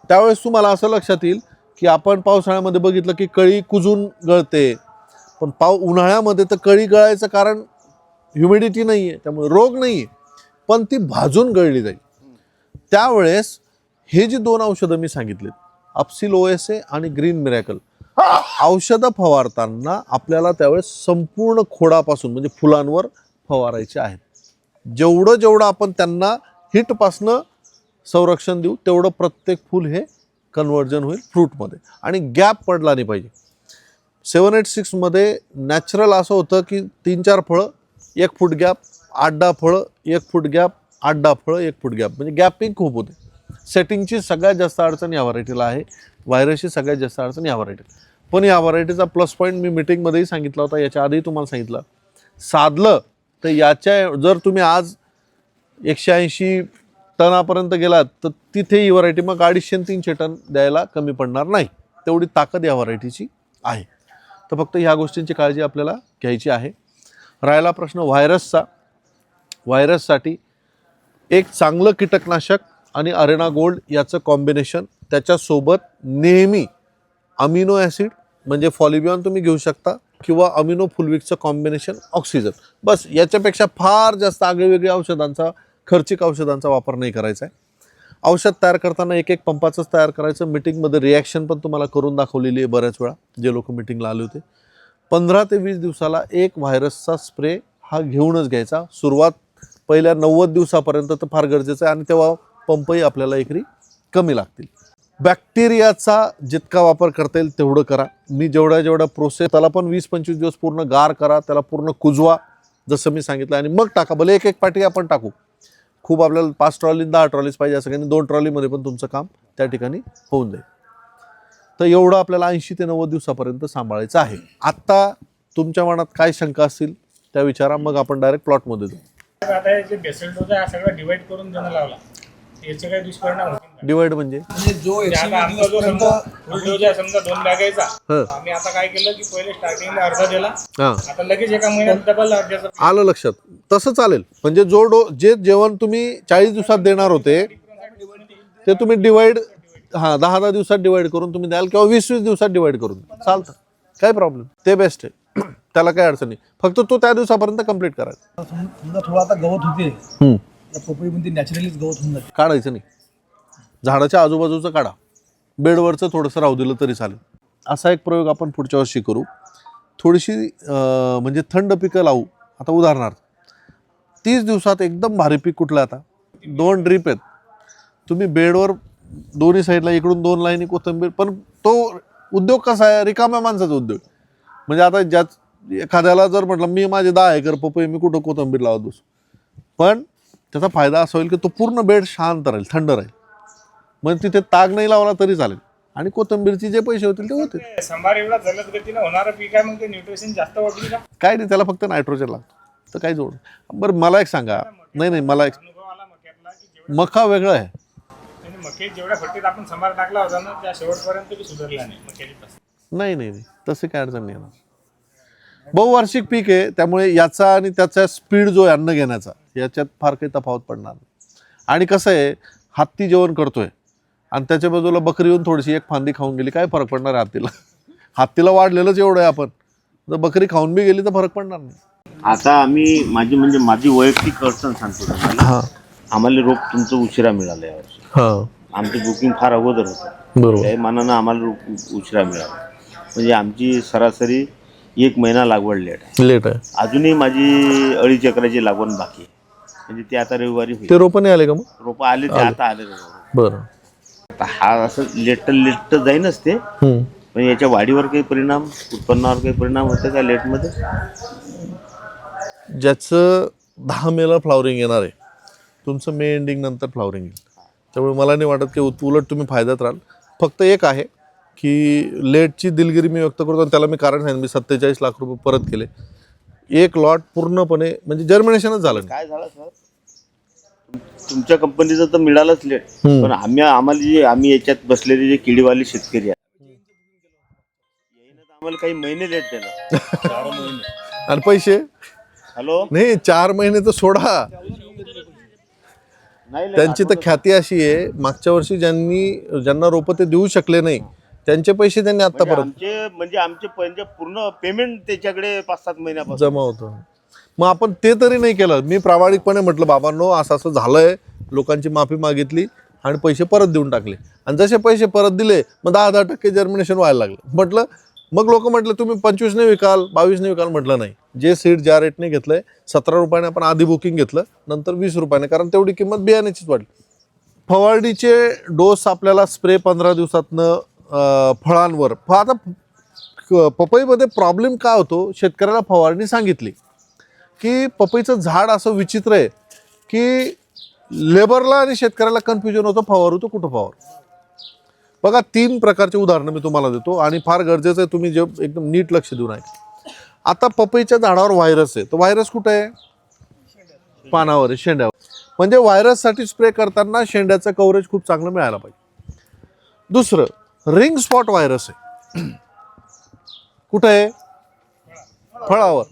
त्यावेळेस तुम्हाला असं लक्षात येईल की आपण पावसाळ्यामध्ये बघितलं की कळी कुजून गळते, पण उन्हाळ्यामध्ये तर कळी गळायचं कारण ह्युमिडिटी नाही आहे, त्यामुळे रोग नाही आहे, पण ती भाजून गळली जाईल. त्यावेळेस हे जी 2 औषधं मी सांगितलीत, अपसिल OSA आणि ग्रीन मिरॅकल, औषधं फवारताना आपल्याला त्यावेळेस संपूर्ण खोडापासून म्हणजे फुलांवर फवारायचे आहेत. जेवढं आपण त्यांना हिटपासनं संरक्षण देऊ तेवढं प्रत्येक फूल हे कन्व्हर्जन होईल फ्रूटमध्ये, आणि गॅप पडला नाही पाहिजे. 786 मध्ये नॅचरल असं होतं की 3-4 फळं 1 फूट गॅप, 8-10 फळं 1 फूट गॅप, 8-10 फळं 1 फूट गॅप, म्हणजे गॅपिंग खूप होते. सेटिंगची सगळ्यात जास्त अडचण या व्हरायटीला आहे, व्हायरसची सगळ्यात जास्त अडचण या व्हरायटीला. पण या व्हरायटीचा प्लस पॉईंट मी मीटिंगमध्येही सांगितला होता, याच्या आधीही तुम्हाला सांगितलं, साधलं तर याच्या जर तुम्ही आज 180 टनापर्यंत गेलात तर तिथे ही व्हरायटी मग 250-300 टन द्यायला कमी पडणार नाही, तेवढी ताकद या व्हरायटीची आहे. तर फक्त ह्या गोष्टींची काळजी आपल्याला घ्यायची आहे. राहिला प्रश्न व्हायरसचा, व्हायरससाठी एक चांगलं कीटकनाशक आणि अरेना गोल्ड याचं कॉम्बिनेशन, त्याच्यासोबत नेहमी अमिनो ॲसिड म्हणजे फॉलिबियॉन तुम्ही घेऊ शकता, किंवा अमिनो फुलविकचं कॉम्बिनेशन ऑक्सिजन, बस. याच्यापेक्षा फार जास्त आगळेवेगळे औषधांचा, खर्चिक औषधांचा वापर नाही करायचा आहे. औषध तयार करताना 1-1 पंपाचंच तयार करायचं. मीटिंगमध्ये रिॲक्शन पण तुम्हाला करून दाखवलेली आहे बऱ्याच वेळा, जे लोक मीटिंगला आले होते. 15 ते 20 दिवसाला एक व्हायरसचा स्प्रे हा घेऊनच घ्यायचा. सुरुवात पहिल्या 90 दिवसापर्यंत तर फार गरजेचं आहे, आणि तेव्हा पंपही आपल्याला एकरी कमी लागतील. बॅक्टेरियाचा जितका वापर करता येईल तेवढं करा. मी जेवढा प्रोसेस त्याला पण 20-25 दिवस पूर्ण गार करा, त्याला पूर्ण कुजवा जसं मी सांगितलं, आणि मग टाका. भले एक पाटी आपण टाकू. खूप आपल्याला 5 ट्रॉली 10 ट्रॉलीज पाहिजे असं काही नाही, 2 ट्रॉलीमध्ये पण तुमचं काम त्या ठिकाणी होऊन जाईल. तर एवढं आपल्याला 80 ते 90 दिवसापर्यंत सांभाळायचं आहे. आत्ता तुमच्या मनात काय शंका असतील त्या विचारा, मग आपण डायरेक्ट प्लॉटमध्ये जाऊ. आता हे जे बेसल डोस आहे हा सगळं डिवाइड करून देणं लावला, याचे काही दुष्परिणाम होतील का? डिवाइड म्हणजे जो आता आमचा जो समजा फुल डोज आहे, समजा 2 बॅगायचा, आम्ही आता काय केलं की पहिले स्टार्टिंगला अर्धा दिला, हां, आता लगेच एका महिन्यात डबल अर्ध्याचा. आलं लक्षात. तसं चालेल. म्हणजे जे जेवण तुम्ही 40 दिवसात देणार होते ते तुम्ही डिवाइड 10-10 दिवसात डिवाइड करून तुम्ही द्याल, किंवा 20-20 दिवसात डिवाइड करून चालतं, काय प्रॉब्लेम. ते बेस्ट आहे. त्याला काय अडचण नाही. फक्त तो त्या दिवसापर्यंत कंप्लीट करायचा. समजा थोडं आता गवत होते, त्या पपईमध्ये नॅचरलीच गवत होऊन जाते. काढायचं नाही. झाडाच्या आजूबाजूचं काढा. बेडवरचं थोडंसं राहू दिलं तरी चालेल. असा एक प्रयोग आपण पुढच्या वर्षी करू. थोडीशी म्हणजे थंड पिकं लावू. आता उदाहरणार्थ 30 दिवसात एकदम भारी पीक कुठलं, आता 2 ड्रीप आहेत. तुम्ही बेडवर दोन्ही साईडला इकडून 2 लाईनी कोथिंबीर. पण तो उद्योग कसा आहे, रिकाम्या माणसाचा उद्योग. म्हणजे आता एखाद्याला जर म्हटलं मी माझे 10 एकर पपई, मी कुठं कोथिंबीर लावत बसू. पण त्याचा फायदा असा होईल की तो पूर्ण बेड शांत राहील, थंड राहील. मग तिथे ताग नाही लावला तरी चालेल, आणि कोथिंबीरचे जे पैसे होतील ते होतील. संभार एवढा जलद गतीने होणारं पीक आहे, मग ते न्यूट्रिशन जास्त वाढतील का? काय नाही, त्याला फक्त नायट्रोजन लागतं, तर काही जोड. बरं मला एक सांगा. नाही मला एक, अनुभव आला मक्यातला की जेवढं मका वेगळं आहे. मक्यात जेवढ्या फट्टीत आपण संभार टाकला होता ना, त्या शेवटपर्यंत बी सुधारला नाही मक्याची पासून. नाही तसे काय अडचण नाही येणार. बहुवार्षिक पीक आहे, त्यामुळे याचा आणि त्याचा स्पीड जो आहे अन्न घेण्याचा, याच्यात फार काही तफावत पडणार नाही. आणि कसं आहे, हत्ती जेवण करतोय आणि त्याच्या बाजूला बकरी येऊन थोडीशी एक फांदी खाऊन गेली, काय फरक पडणार आहे हत्तीला? हत्तीला वाढलेलंच एवढं आहे. आपण जर बकरी खाऊन बी गेली तर फरक पडणार नाही. आता आम्ही माझी वैयक्तिक अडचण सांगतो तुम्हाला. हां आम्हाला रोप तुमचं उशिरा मिळालं यावर्षी. हां, आमची बुकिंग फार अगोदर होतं, बरोबर. त्या मानानं आम्हाला रोप उशिरा मिळालं. म्हणजे आमची सरासरी 1 महिना लागवड लेट आहे. अजूनही माझी 2.5 एकराची लागवड बाकी आहे. म्हणजे ते आता रविवारी होईल. ते रोपं नाही आले का मग? रोपं आले, ते आता आले. बरं. आता हा असं लेट जाईनच ते, पण याच्या वाढीवर काही परिणाम, उत्पन्नावर काही परिणाम होते का लेटमध्ये? ज्याचं 10 मेला फ्लॉवरिंग येणार आहे, तुमचं मे एंडिंग नंतर फ्लॉवरिंग येईल. त्यामुळे मला नाही वाटत की उलट तुम्ही फायद्यात राहाल. फक्त एक आहे की लेटची दिलगिरी मी व्यक्त करतो, आणि त्याला मी कारण सांगितलं. मी 47 लाख रुपये परत केले. एक लॉट पूर्णपणे म्हणजे जर्मिनेशनच झालं नाही. काय झालं सर, तुमच्या कंपनीचं तर मिळालंच लेट, पण आम्ही याच्यात बसलेले जे किडीवाले शेतकरी आहेत, आम्हाला काही महिने लेट देणार. 4 महिने. आणि पैसे हॅलो, नाही, 4 महिने तर सोडा. नाही त्यांची तर ख्याती अशी आहे, मागच्या वर्षी ज्यांना रोपं ते देऊ शकले नाही त्यांचे पैसे त्यांनी आता परत आमचे पूर्ण पेमेंट त्याच्याकडे 5-7 महिन्यापासून जमा होतं. मग आपण ते तरी नाही केलं. मी प्रामाणिकपणे म्हटलं बाबांनो असं झालंय, लोकांची माफी मागितली आणि पैसे परत देऊन टाकले. आणि जसे पैसे परत दिले मग 10% जर्मिनेशन व्हायला लागलं. म्हटलं मग लोक म्हटलं तुम्ही 25 ने विकाल, 22 ने विकाल. म्हटलं नाही, जे सीड ज्या रेटने घेतलंय 17 रुपयाने आपण आधी बुकिंग घेतलं, नंतर 20 रुपयाने, कारण तेवढी किंमत बियाण्याचीच वाढली. फवारणीचे डोस आपल्याला स्प्रे 15 दिवसातनं फळांवर. आता पपईमध्ये प्रॉब्लेम काय होतो, शेतकऱ्याला फवारणी सांगितली की पपईचं झाड असं विचित्र आहे की लेबरला आणि शेतकऱ्याला कन्फ्युजन होतं, फवारू तो कुठं फवारू. बघा 3 प्रकारचे उदाहरणं मी तुम्हाला देतो आणि फार गरजेचं आहे तुम्ही जे एकदम नीट लक्ष देऊन ऐका. आता पपईच्या झाडावर व्हायरस आहे, तो व्हायरस कुठं आहे? पानावर आहे, शेंड्यावर. म्हणजे व्हायरससाठी स्प्रे करताना शेंड्याचं कव्हरेज खूप चांगलं मिळायला पाहिजे. दुसरं, रिंग स्पॉट व्हायरस आहे. कुठं आहे? फळावर.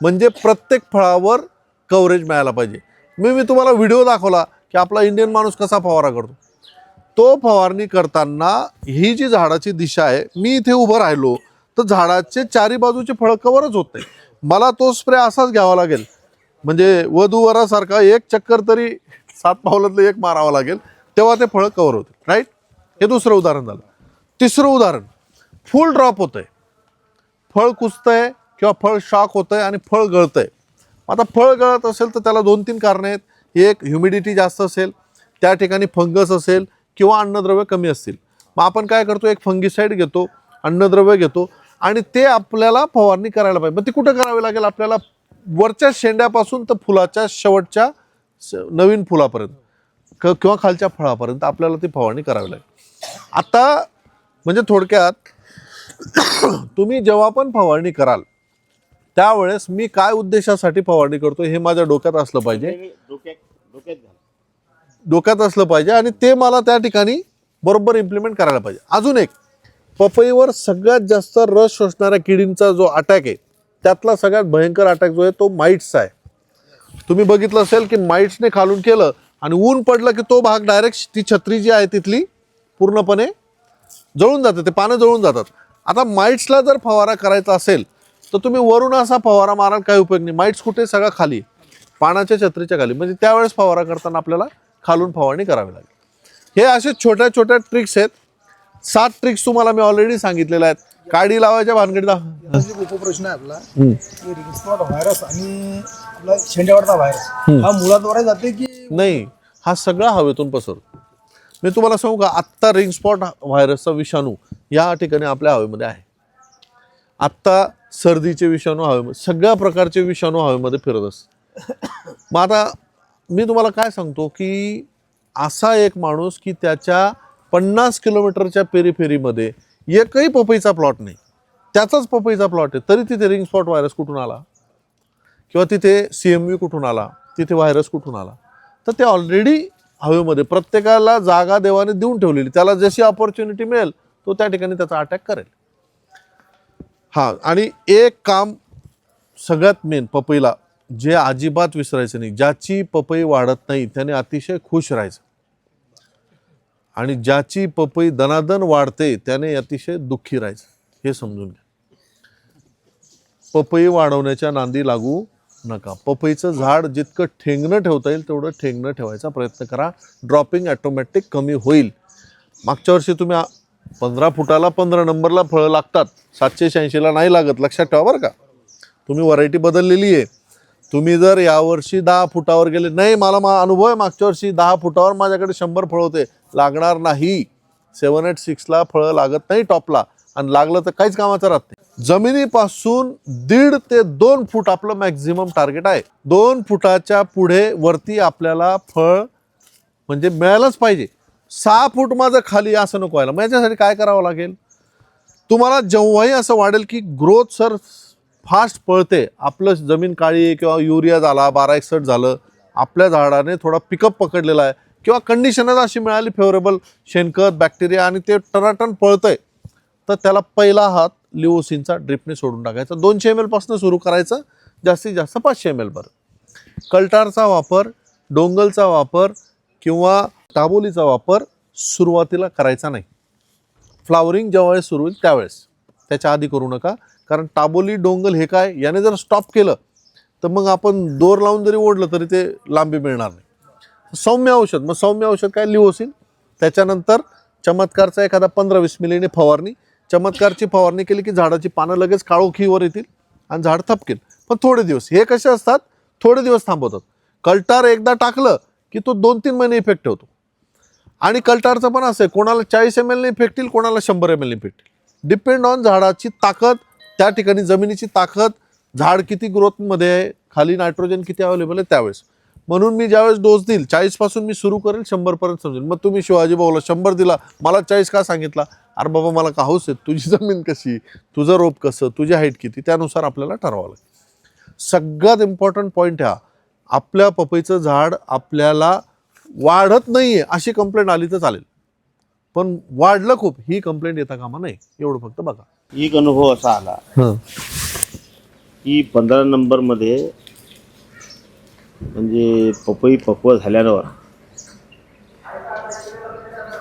म्हणजे प्रत्येक फळावर कव्हरेज मिळायला पाहिजे. मी तुम्हाला व्हिडिओ दाखवला की आपला इंडियन माणूस कसा फवारा करतो. तो फवारणी करताना ही जी झाडाची दिशा आहे, मी इथे उभं राहिलो तर झाडाचे 4ही बाजूचे फळं कव्हरच होत नाही. मला तो स्प्रे असाच घ्यावा लागेल, म्हणजे वधूवरासारखा 1 चक्कर तरी 7 पावलातलं 1 मारावं लागेल, तेव्हा ते फळं कव्हर होते. राईट. हे दुसरं उदाहरण झालं. तिसरं उदाहरण, फुल ड्रॉप होतंय, फळ कुजतंय किंवा फळ शॉक होतंय आणि फळ गळतंय. आता फळ गळत असेल तर त्याला 2-3 कारणं आहेत. एक, ह्युमिडिटी जास्त असेल, त्या ठिकाणी फंगस असेल किंवा अन्नद्रव्य कमी असतील. मग आपण काय करतो, एक फंगिसाईड घेतो, अन्नद्रव्य घेतो आणि ते आपल्याला फवारणी करायला पाहिजे. मग ती कुठं करावी लागेल आपल्याला? वरच्या शेंड्यापासून तर फुलाच्या शेवटच्या नवीन फुलापर्यंत किंवा खालच्या फळापर्यंत आपल्याला ती फवारणी करावी लागेल. आता म्हणजे थोडक्यात तुम्ही जेव्हा पण फवारणी कराल त्यावेळेस मी काय उद्देशासाठी फवारणी करतो हे माझ्या डोक्यात असलं पाहिजे, डोक्यात असलं पाहिजे आणि ते मला त्या ठिकाणी बरोबर इम्प्लिमेंट करायला पाहिजे. अजून एक, पपईवर सगळ्यात जास्त रस शोषणाऱ्या किडींचा जो अटॅक आहे त्यातला सगळ्यात भयंकर अटॅक जो आहे तो माइट्सचा आहे. तुम्ही बघितलं असेल की माइट्सने खालून केलं आणि ऊन पडलं की तो भाग डायरेक्ट ती छत्री जी आहे तिथली पूर्णपणे जळून जाते, ते पानं जळून जातात. आता माइट्सला जर फवारा करायचा असेल तर तुम्ही वरून असा फवारा माराल काही उपयोग नाही. माइट्स कुठे? सगळा खाली, पानाच्या छत्रीच्या खाली. म्हणजे त्यावेळेस फवारा करताना आपल्याला खालून फवारणी करावी लागेल. हे असे छोट्या छोट्या ट्रिक्स आहेत. 7 ट्रिक्स तुम्हाला मी ऑलरेडी सांगितलेल्या आहेत. काडी लावायच्या भानगडीला उपप्रश्न आहे आपला रिंग स्पॉट व्हायरस आणि आपला शेंड्यावरचा व्हायरस हा मुळाद्वारे जाते की नाही, हा सगळा हवेतून पसरतो. मी तुम्हाला सांगू का, आत्ता रिंग स्पॉट व्हायरसचा विषाणू या ठिकाणी आपल्या हवेमध्ये आहे. आत्ता सर्दीचे विषाणू हवेमध्ये, सगळ्या प्रकारचे विषाणू हवेमध्ये फिरत असतात. मग आता मी तुम्हाला काय सांगतो की असा एक माणूस की त्याच्या 50 किलोमीटरच्या पेरीफेरीमध्ये एकही पपईचा प्लॉट नाही, त्याचाच पपईचा प्लॉट आहे, तरी तिथे रिंग स्पॉट व्हायरस कुठून आला किंवा तिथे CMV कुठून आला, तिथे व्हायरस कुठून आला? तर ते ऑलरेडी हवेमध्ये प्रत्येकाला जागा देवाने देऊन ठेवलेली, त्याला जशी ऑपॉर्च्युनिटी मिळेल तो त्या ठिकाणी त्याचा अटॅक करेल. हां, आणि एक काम सगळ्यात मेन पपईला जे अजिबात विसरायचं नाही, ज्याची पपई वाढत नाही त्याने अतिशय खुश राहायचं आणि ज्याची पपई दनादन वाढते त्याने अतिशय दुःखी राहायचं. हे समजून घ्या. पपई वाढवण्याच्या नांदी लागू नका. पपईचं झाड जितकं ठेंगणं ठेवता येईल तेवढं ठेंगणं ठेवायचा प्रयत्न करा. ड्रॉपिंग ॲटोमॅटिक कमी होईल. मागच्या वर्षी तुम्ही 15 फुटाला 15 नंबरला फळं लागतात, 786ला नाही लागत, लक्षात ठेवा बरं का. तुम्ही व्हरायटी बदललेली आहे. तुम्ही जर यावर्षी 10 फुटावर गेले, नाही मला अनुभव आहे, मागच्या वर्षी 10 फुटावर माझ्याकडे 100 फळं होते, लागणार नाही. 786ला फळं लागत नाही टॉपला, आणि लागलं तर काहीच कामाचं राहत नाही. जमिनीपासून 1.5 ते 2 फूट आपलं मॅक्झिमम टार्गेट आहे. 2 फुटाच्या पुढे वरती आपल्याला फळ म्हणजे मिळायलाच पाहिजे. 6 फूट माझं खाली असं नको व्हायला. मग याच्यासाठी काय करावं लागेल? तुम्हाला जेव्हाही असं वाटेल की ग्रोथ सर फास्ट पळते, आपलं जमीन काळी किंवा युरिया झाला, 1261 झालं, आपल्या झाडाने थोडा पिकअप पकडलेला आहे किंवा कंडिशनच अशी मिळाली फेवरेबल, शेणखत, बॅक्टेरिया, आणि ते टनाटन पळतंय, तर त्याला पहिला हात लिओसिनचा ड्रिपने सोडून टाकायचा. 200 ml पासून सुरू करायचं, जास्तीत जास्त 500 ml बरं. कल्टारचा वापर, डोंगलचा वापर किंवा टाबोलीचा वापर सुरुवातीला करायचा नाही. फ्लावरिंग ज्यावेळेस सुरू होईल त्यावेळेस, त्याच्या आधी करू नका. कारण टाबोली, डोंगल हे काय, याने जर स्टॉप केलं तर मग आपण दोर लावून जरी ओढलं तरी ते लांबी मिळणार नाही. सौम्य औषध, मग सौम्य औषध काय? लिओसिन. त्याच्यानंतर चमत्कारचा एखादा 15-20 मिलीने फवारणी. चमत्कारची फवारणी केली की झाडाची पानं लगेच काळोखीवर येतील आणि झाड थपकेल. पण थोडे दिवस, हे कसे असतात, थोडे दिवस थांबवतात. कल्टार एकदा टाकलं की तो 2-3 महिने इफेक्ट ठेवतो. आणि कल्टारचं पण असं आहे, कोणाला 40 ml इफेक्ट येईल, कोणाला 100 ml इफेक्ट येईल. डिपेंड ऑन झाडाची ताकद, त्या ठिकाणी जमिनीची ताकद, झाड किती ग्रोथमध्ये आहे, खाली नायट्रोजन किती अवेलेबल आहे त्यावेळेस. म्हणून मी ज्यावेळेस डोस देईल 40 पासून मी सुरू करेल, 100 पर्यंत समजेल. मग तुम्ही शिवाजी भाऊला 100 दिला, मला 40 का सांगितला? अरे बाबा मला का हौस आहे, तुझी जमीन कशी, तुझं रोप कसं, तुझी हाईट किती, त्यानुसार आपल्याला ठरवावं लागेल. सगळ्यात इम्पॉर्टंट पॉईंट हा, आपल्या पपईचं झाड आपल्याला वाढत नाहीये अशी कंप्लेंट आली तर चालेल, पण वाढलं खूप ही कंप्लेंट येता कामा नाही. एवढं फक्त बघा. एक अनुभव असा आला की 15 नंबरमध्ये म्हणजे पपई पक्व झाल्यावर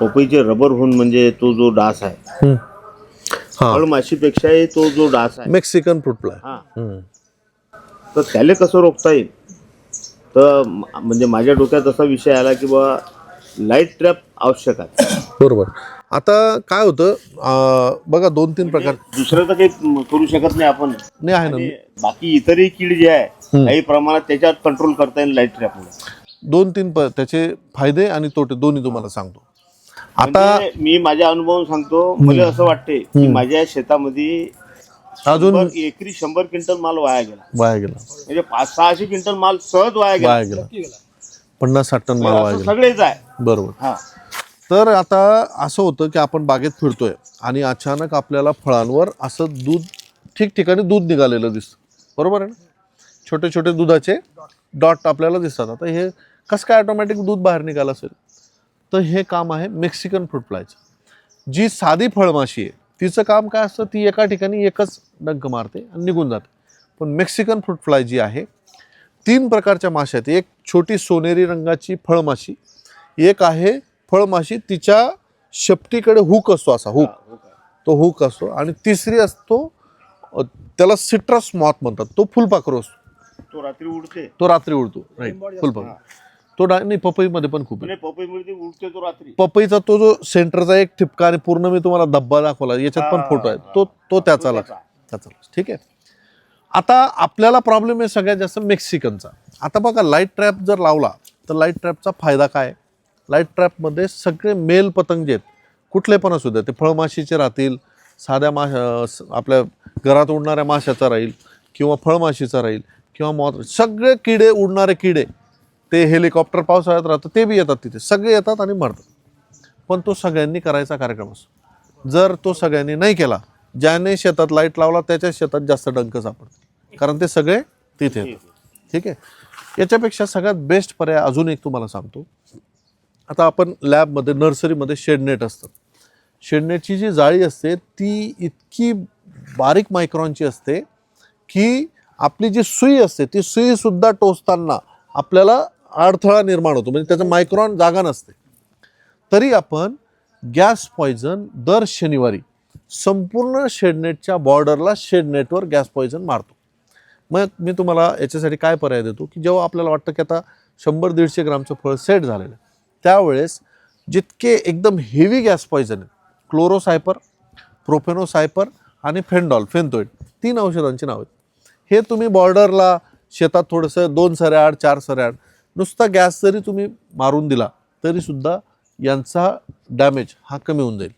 पपईचे रबर होऊन, म्हणजे तो जो डास आहे, फळमाशीपेक्षाही तो जो डास आहे, मेक्सिकन फ्रूट फ्लाय, हां, तर त्याला कसं रोखता येईल? तर म्हणजे माझ्या डोक्यात असा विषय आला की बा लाईट ट्रॅप आवश्यक आहे. बरोबर. आता काय होतं बघा, 2-3 प्रकार. दुसरं तर काही करू शकत नाही आपण, नाही आहे ना. बाकी इतरही कीड जे आहे काही प्रमाणात त्याच्यात कंट्रोल करता येईल लाईट ट्रॅपमुळे. 2-3 त्याचे फायदे आणि तोटे दोन्ही तुम्हाला सांगतो. आता म्हणजे मी माझ्या अनुभव सांगतो. मला असं वाटते की माझ्या शेतामध्ये अजून एकरी 100 क्विंटल माल वाया गेला. म्हणजे 500-600 क्विंटल माल सहज वाया गेला. 50-60 टन माल वाया असं गेला. सगळेच आहे. बरोबर. हा, तर आता असं होतं की आपण बागेत फिरतोय आणि अचानक आपल्याला फळांवर असं दूध ठिकठिकाणी दूध निघालेलं दिसतं. बरोबर आहे ना? छोटे छोटे दुधाचे डॉट आपल्याला दिसतात. आता हे कसं काय ऑटोमॅटिक दूध बाहेर निघालं असेल? तर हे काम आहे मेक्सिकन फ्रूट फ्लायचं. जी साधी फळमाशी आहे तिचं काम काय असतं, ती एका ठिकाणी एकच डंक मारते आणि निघून जाते. पण मेक्सिकन फ्रूट फ्लाय जी आहे 3 प्रकारच्या माश्या आहेत. एक छोटी सोनेरी रंगाची फळमाशी, एक आहे फळमाशी तिच्या शेपटीकडे हुक असतो, असा हुक, तो हुक असतो, आणि तिसरी असतो त्याला सिट्रस मॉथ म्हणतात, तो फुलपाखरू असतो. तो रात्री उडते. तो रात्री उडतो. राईट, फुलपाखरू. तो नाही, पपईमध्ये पण खूप आहे. पपईमध्ये उडते तो रात्री. पपईचा तो जो सेंटरचा एक ठिपका आणि पूर्ण मी तुम्हाला धब्बा दाखवला, याच्यात पण फोटो आहे, तो त्याचा ठीक आहे. आता आपल्याला प्रॉब्लेम आहे सगळ्यात जास्त मेक्सिकनचा. आता बघा, लाईट ट्रॅप जर लावला तर लाईट ट्रॅपचा फायदा काय? लाईट ट्रॅपमध्ये सगळे मेल पतंग जे आहेत, कुठले पण असू द्या, ते फळमाशीचे राहतील, साध्या आपल्या घरात उडणाऱ्या माशाचा राहील, किंवा फळमाशीचा राहील, किंवा मॉथ, सगळे किडे, उडणारे किडे, ते हेलिकॉप्टर पावसाळ्यात राहतं ते बी येतात, तिथे सगळे येतात आणि मरतात. पण तो सगळ्यांनी करायचा कार्यक्रम असतो. जर तो सगळ्यांनी नाही केला, ज्याने शेतात लाईट लावला त्याच्या शेतात जास्त डंक सापडतात, कारण ते सगळे तिथे येतात. ठीक आहे. याच्यापेक्षा सगळ्यात बेस्ट पर्याय अजून एक तुम्हाला सांगतो. आता आपण लॅबमध्ये, नर्सरीमध्ये शेडनेट असतात. शेडनेटची जी जाळी असते ती इतकी बारीक मायक्रॉनची असते की आपली जी सुई असते ती सुईसुद्धा टोचताना आपल्याला अडथळा निर्माण होतो, म्हणजे त्याचं मायक्रॉन जागा नसते. तरी आपण गॅस पॉयझन दर शनिवारी संपूर्ण शेडनेटच्या बॉर्डरला शेडनेटवर गॅस पॉयझन मारतो. मग मी तुम्हाला याच्यासाठी काय पर्याय देतो की जेव्हा आपल्याला वाटतं की आता 100-150 ग्रामचं फळ सेट झालेलं आहे, त्यावेळेस जितके एकदम हेवी गॅस पॉयझन आहे, क्लोरोसायपर, प्रोफेनोसायपर आणि फेनतोइड, 3 औषधांची नाव आहेत. हे तुम्ही बॉर्डरला, शेतात थोडंसं 2 सऱ्या आड, 4 सऱ्या आड नुसता गॅस जरी तुम्ही मारून दिला तरीसुद्धा यांचा डॅमेज हा कमी होऊन जाईल.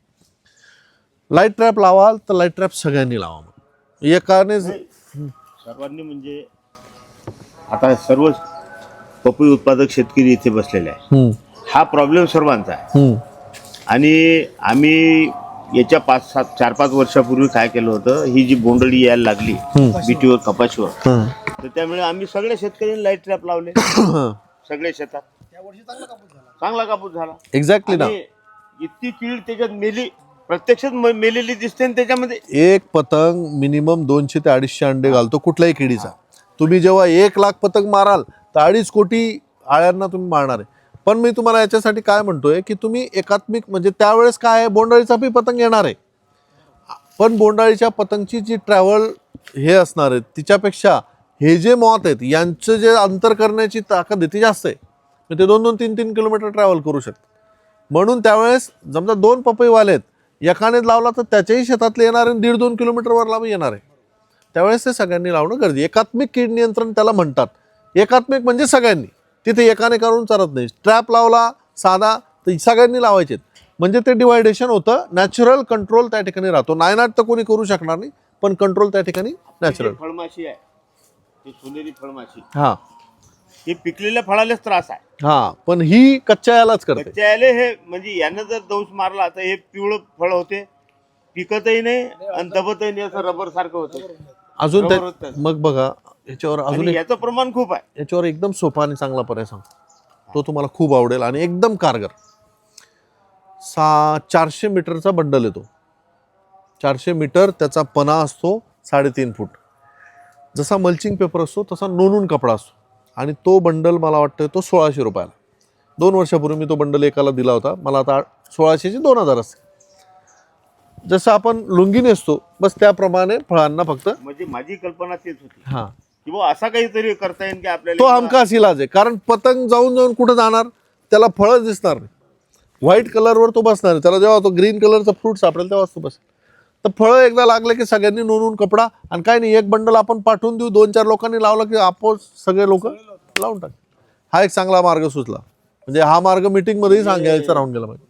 लाईट ट्रॅप लावाल तर लाईट ट्रॅप सगळ्यांनी लावा. मग एकाने सर्वांनी, म्हणजे आता सर्व पपई उत्पादक शेतकरी इथे बसलेले आहे. हा प्रॉब्लेम सर्वांचा आहे. आणि आम्ही याच्या 4-5 वर्षापूर्वी काय केलं होतं, ही जी बोंडळी यायला लागली बीटीवर, कपाशीवर, तर त्यामुळे आम्ही सगळ्या शेतकऱ्यांनी लाईट ट्रॅप लावले. सगळ्या शेतात चांगला कापूस झाला. एक्झॅक्टली ना. इतकी कीड त्याच्यात मेली, प्रत्यक्षात मेलेली दिसते. आणि त्याच्यामध्ये एक पतंग मिनिमम 200 ते 250 अंडे घालतो कुठल्याही किडीचा. तुम्ही जेव्हा 1 लाख पतंग माराल तर 2.5 कोटी आळ्यांना तुम्ही मारणार आहे. पण मी तुम्हाला याच्यासाठी काय म्हणतोय की तुम्ही एकात्मिक, म्हणजे त्यावेळेस काय आहे, बोंडाळीचा बी पतंग येणार आहे, पण बोंडाळीच्या पतंगची जी ट्रॅव्हल हे असणार आहे तिच्यापेक्षा हे जे मॉथ आहेत यांचं जे अंतर करण्याची ताकद आहे ती जास्त आहे. ते 2-2, 3-3 किलोमीटर ट्रॅव्हल करू शकतात. म्हणून त्यावेळेस समजा 2 पपईवाले आहेत, एकाने लावला तर त्याच्याही शेतातले येणार आहे, 1.5-2 किलोमीटरवरला बी येणार आहे. त्यावेळेस ते सगळ्यांनी लावणं गरजेचं. एकात्मिक कीड नियंत्रण त्याला म्हणतात. एकात्मिक म्हणजे सगळ्यांनी, तिथे एकाने करून चालत नाही. ट्रॅप लावला साधा तर सगळ्यांनी लावायचे, म्हणजे ते डिवायडेशन होतं, नॅचरल कंट्रोल त्या ठिकाणी राहतो. नायनाट तर कोणी करू शकणार नाही, पण कंट्रोल त्या ठिकाणी नॅचरल. फळमाशी आहे, ही सोनेरी फळमाशी, हा, हे पिकलेल्या फळालाच त्रास आहे. हा, पण ही कच्च्या यालाच करते. कच्च्या याले हे, म्हणजे यानं जर दंश मारला तर हे पिवळं फळ होते, पिकतही नाही आणि दबतही नाही, असं रबर सारखं होतं. अजून मग बघा याच्यावर अजून याचं प्रमाण खूप आहे. याच्यावर एकदम सोपा आणि चांगला पर्याय सांगतो, तो तुम्हाला खूप आवडेल आणि एकदम कारगर. 400 मीटरचा बंडल येतो. 400 मीटर त्याचा पणा असतो, 3.5 फूट. जसा मल्चिंग पेपर असतो तसा नोनून कपडा असतो. आणि तो बंडल मला वाटतं तो 1600 रुपयाला. 2 वर्षापूर्वी मी तो बंडल एकाला दिला होता. मला आता 1600चे 2000 असते. जसं आपण लुंगी नेसतो बस त्याप्रमाणे फळांना फक्त, म्हणजे माझी कल्पना तेच होती हा, की बुवा असा काहीतरी करता येईल की आपल्याला. तो हमखास इलाज आहे. कारण पतंग जाऊन जाऊन कुठं जाणार, त्याला फळच दिसणार नाही. व्हाईट कलरवर तो बसणार आहे, त्याला जेव्हा तो ग्रीन कलरचा फ्रूट सापडेल तेव्हाच तो बसेल. तर फळं एकदा लागले की सगळ्यांनी नोंदवून कपडा, आणि काय नाही, एक बंडल आपण पाठवून देऊ, 2-4 लोकांनी लावलं की आपोआप सगळे लोक लावून टाक. हा एक चांगला मार्ग सुचला. म्हणजे हा मार्ग मीटिंगमध्येही सांगायचा राहून गेला पाहिजे.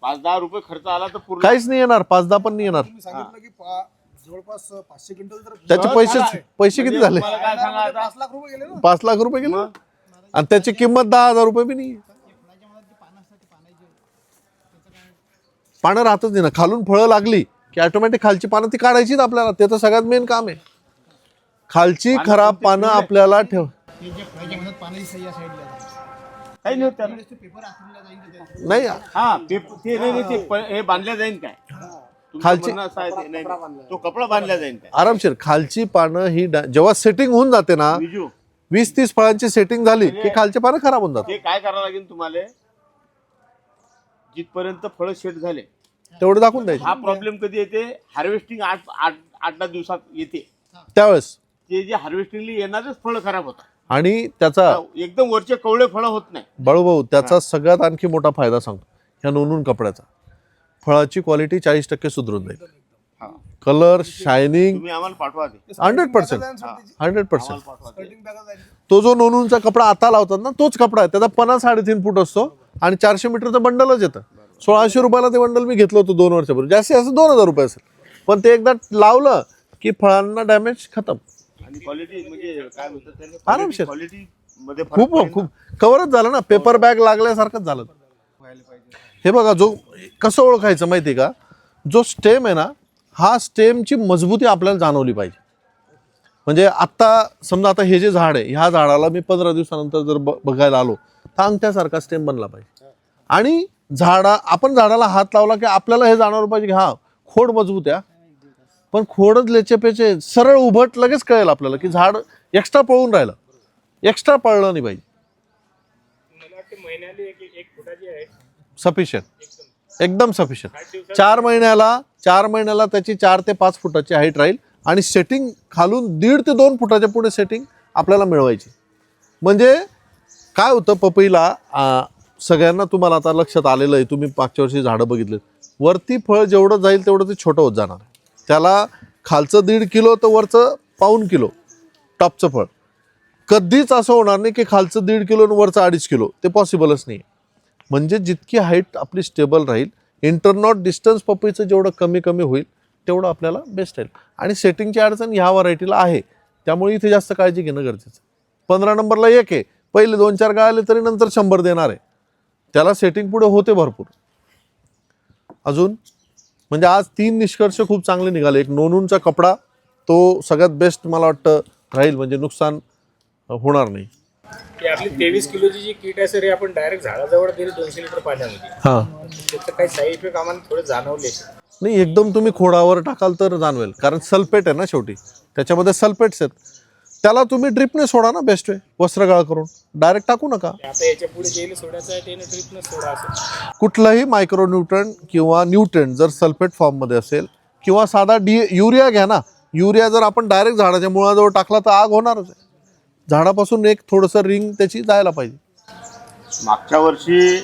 5-10 रुपये खर्च आला तर पूर्ण काहीच नाही येणार, 5-10 पण नाही येणार. तुम्ही सांगितलं की जवळपास 500 क्विंटल तर त्याचे पैसे किती झाले? मला काय सांगा आता 5 लाख रुपये गेले ना. 5 लाख रुपये गेले आणि त्याची किंमत 10,000 रुपये बी नाही. पानं राहतच नाही ना. खालून फळं लागली की ऑटोमॅटिक खालची पानं ती काढायचीच आपल्याला. ते तर सगळ्यात मेन काम आहे. खालची खराब पानं आपल्याला ठेव. हे जे फळाच्या मधात पाण्याची सही या साईडला आहे. काही नाही होत त्याला. पेपर आखरीला जाईल त्याच्यात. नाही हा ते नाही ते हे बांधल्या जाईल काय तुमचं खालची- म्हणणं असं आहे ते, नाही, तो कपडा बांधला जाईल काय आरामशीर खालची पानं ही जेव्हा सेटिंग होऊन जाते ना, बिजू 20-30 फळांची सेटिंग झाली की खालचे पानं खराब होऊन जातात. ते काय करावं लागेल तुम्हाला जिथपर्यंत फळं सेट झाले. तेवढं दाखवून द्यायचे हा प्रॉब्लेम कधी येते हार्वेस्टिंग 8-10 दिवसात येते. त्यावेळेस. ते जे हार्वेस्टिंगली येणारच फळं खराब होतात. आणि त्याचा एकदम वरचे कवळे फळं होत नाही. बाळूभाऊ त्याचा सगळ्यात आणखी मोठा फायदा सांगतो ह्या नोंदून कपड्याचा. फळाची क्वालिटी 40% सुधरून जाईल. हा. कलर, शायनिंग तुम्ही आम्हाला पाठवा ते 100%. पाठवा ते. कटिंग बॅगा जाईल. तो जो नोंदूनचा कपडा आता लावतात ना, तोच कपडा आहे. त्याचा पणा 3.5 फूट असतो आणि 400 मीटरचं बंडलच येतं. 1600 रुपयाला ते बंडल मी घेतलं होतं 2 वर्षापूर्वी. जास्तीत जास्त 2000 रुपये असेल. पण ते एकदा लावलं की फळांना डॅमेज खतम. आणि क्वालिटी म्हणजे काय म्हणतात आरामशीर. क्वालिटी मध्ये फरक खूप पडेल खूप कवरच झालं ना. पेपर बॅग लागल्यासारखंच झालं. हे बघा, जो कसं ओळखायचं माहिती आहे का, जो स्टेम आहे ना, हा स्टेमची मजबूती आपल्याला जाणवली पाहिजे. म्हणजे आत्ता समजा आता हे जे झाड आहे, ह्या झाडाला मी 15 दिवसानंतर जर बघायला आलो तर अंगठ्यासारखा स्टेम बनला पाहिजे. आणि आपण झाडाला हात लावला की आपल्याला हे जाणवलं पाहिजे की हा खोड मजबूत आहे. पण खोडच लेचेपेचे सरळ उभट लगेच कळेल आपल्याला की झाड एक्स्ट्रा पळून राहिलं. एक्स्ट्रा पळलं नाही पाहिजे. मला वाटतं महिन्याला एक फुटाची आहे सफिशियंट, एकदम सफिशियंट. 4 महिन्याला त्याची 4 ते 5 फुटाची हाईट राहील आणि सेटिंग खालून 1.5 ते 2 फुटाच्या पुढे सेटिंग आपल्याला मिळवायची. म्हणजे काय होतं पपईला, सगळ्यांना तुम्हाला आता लक्षात आलेलं आहे, तुम्ही मागच्या वर्षी झाडं बघितलेत, वरती फळ जेवढं जाईल तेवढं ते छोटं होत जाणार. त्याला खालचं 1.5 किलो तर वरचं 1.25 किलो टॉपचं फळ. कधीच असं होणार नाही की खालचं 1.5 किलो आणि वरचं 2.5 किलो. ते पॉसिबलच नाही. म्हणजे जितकी हाईट आपली स्टेबल राहील, इंटरनॉट डिस्टन्स पपईचं जेवढं कमी कमी होईल तेवढं आपल्याला बेस्ट राहील. आणि सेटिंगची अडचण ह्या व्हरायटीला आहे, त्यामुळे इथे जास्त काळजी घेणं गरजेचं. 15 नंबरला 1 आहे, पहिले 2-4 गळाले तरी नंतर 100 देणार आहे. त्याला सेटिंग पुढे होते भरपूर. अजून म्हणजे आज 3 निष्कर्ष खूप चांगले निघाले. एक नोनूनचा कपडा, तो सगळ्यात बेस्ट मला वाटतं राहील, म्हणजे नुकसान होणार नाही. की आपली 23 किलोची जी किट आहे सर, आपण डायरेक्ट झाडाजवळ दिली 200 लिटर पाण्यामध्ये. हां त्याचं काही साईड इफेक्ट आम्हाला थोडे जाणवले. नाही, एकदम तुम्ही खोडावर टाकाल तर जाणवेल, कारण सल्फेट आहे ना शेवटी, त्याच्यामध्ये सल्फेट्स आहेत. त्याला तुम्ही ड्रिपने सोडा ना, बेस्ट वे. वस्त्रगाळ करून डायरेक्ट टाकू नका. आता याच्या पुढे जेल सोडायचं आहे त्याने ट्रिपनं सोडा असेल. कुठलंही मायक्रोन्यूट्रन किंवा न्यूट्रन जर सल्फेट फॉर्ममध्ये असेल किंवा साधा युरिया घ्या ना. युरिया जर आपण डायरेक्ट झाडाच्या मुळाजवळ टाकला तर आग होणारच आहे. झाडापासून एक थोडंसं रिंग त्याची जायला पाहिजे. मागच्या वर्षी